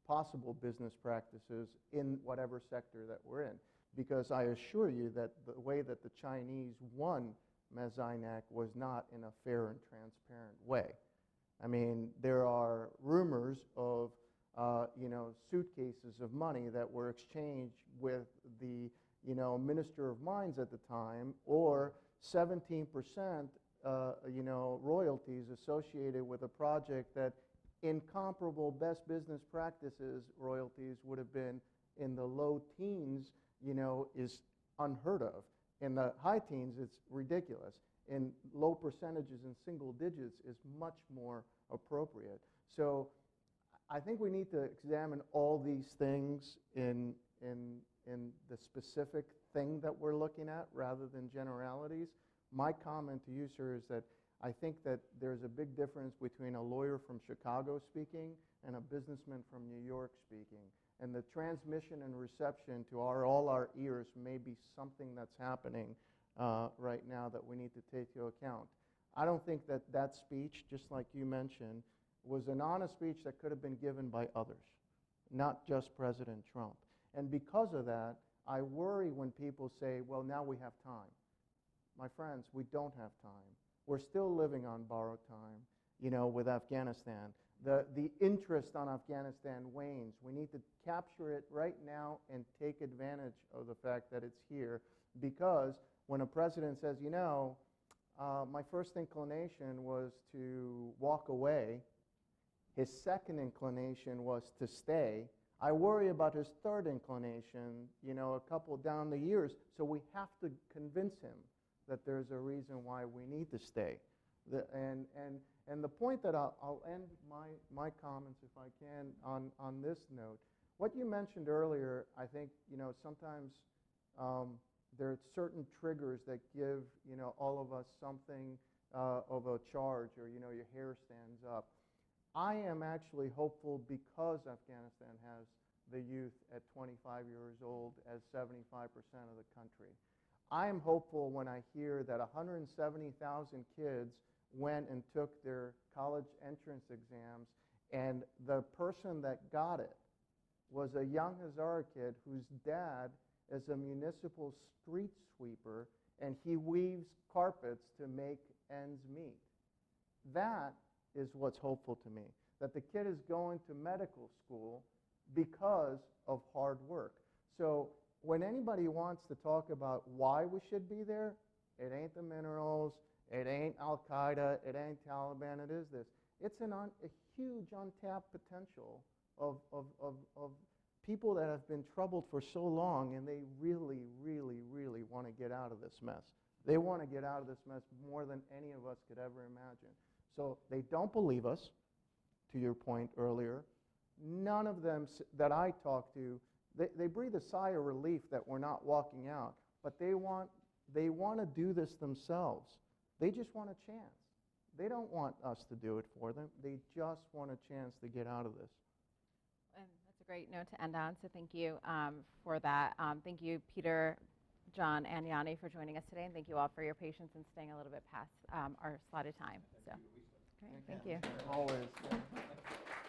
possible business practices in whatever sector that we're in. Because I assure you that the way that the Chinese won Mazainak was not in a fair and transparent way. I mean, there are rumors of suitcases of money that were exchanged with the Minister of Mines at the time, or 17% royalties associated with a project that incomparable best business practices royalties would have been in the low teens, is unheard of. In the high teens, it's ridiculous. In low percentages and single digits is much more appropriate. So I think we need to examine all these things in the specific thing that we're looking at rather than generalities. My comment to you, sir, is that I think that there's a big difference between a lawyer from Chicago speaking and a businessman from New York speaking. And the transmission and reception to all our ears may be something that's happening right now that we need to take into account. I don't think that that speech, just like you mentioned, was an honest speech that could have been given by others, not just President Trump. And because of that, I worry when people say, well, now we have time. My friends, we don't have time. We're still living on borrowed time, with Afghanistan. The interest on Afghanistan wanes. We need to capture it right now and take advantage of the fact that it's here, because when a president says, you know, my first inclination was to walk away, his second inclination was to stay, I worry about his third inclination, you know, a couple down the years, so we have to convince him that there's a reason why we need to stay. And the point that I'll end my comments, if I can, on this note, what you mentioned earlier, I think, you know, sometimes there are certain triggers that give, you know, all of us something of a charge, or, you know, your hair stands up. I am actually hopeful because Afghanistan has the youth at 25 years old as 75% of the country. I am hopeful when I hear that 170,000 kids went and took their college entrance exams, and the person that got it was a young Hazara kid whose dad is a municipal street sweeper, and he weaves carpets to make ends meet. That is what's hopeful to me, that the kid is going to medical school because of hard work. So when anybody wants to talk about why we should be there, it ain't the minerals, it ain't Al-Qaeda, it ain't Taliban, it is this. It's a huge untapped potential of people that have been troubled for so long, and they really, really, really want to get out of this mess. They want to get out of this mess more than any of us could ever imagine. So they don't believe us, to your point earlier. None of them that I talk to, they breathe a sigh of relief that we're not walking out, but they want to do this themselves. They just want a chance. They don't want us to do it for them. They just want a chance to get out of this. And that's a great note to end on, so thank you for that. Thank you, Peter, John, and Yanni, for joining us today, and thank you all for your patience and staying a little bit past our slotted time. So, great, thank you. Always.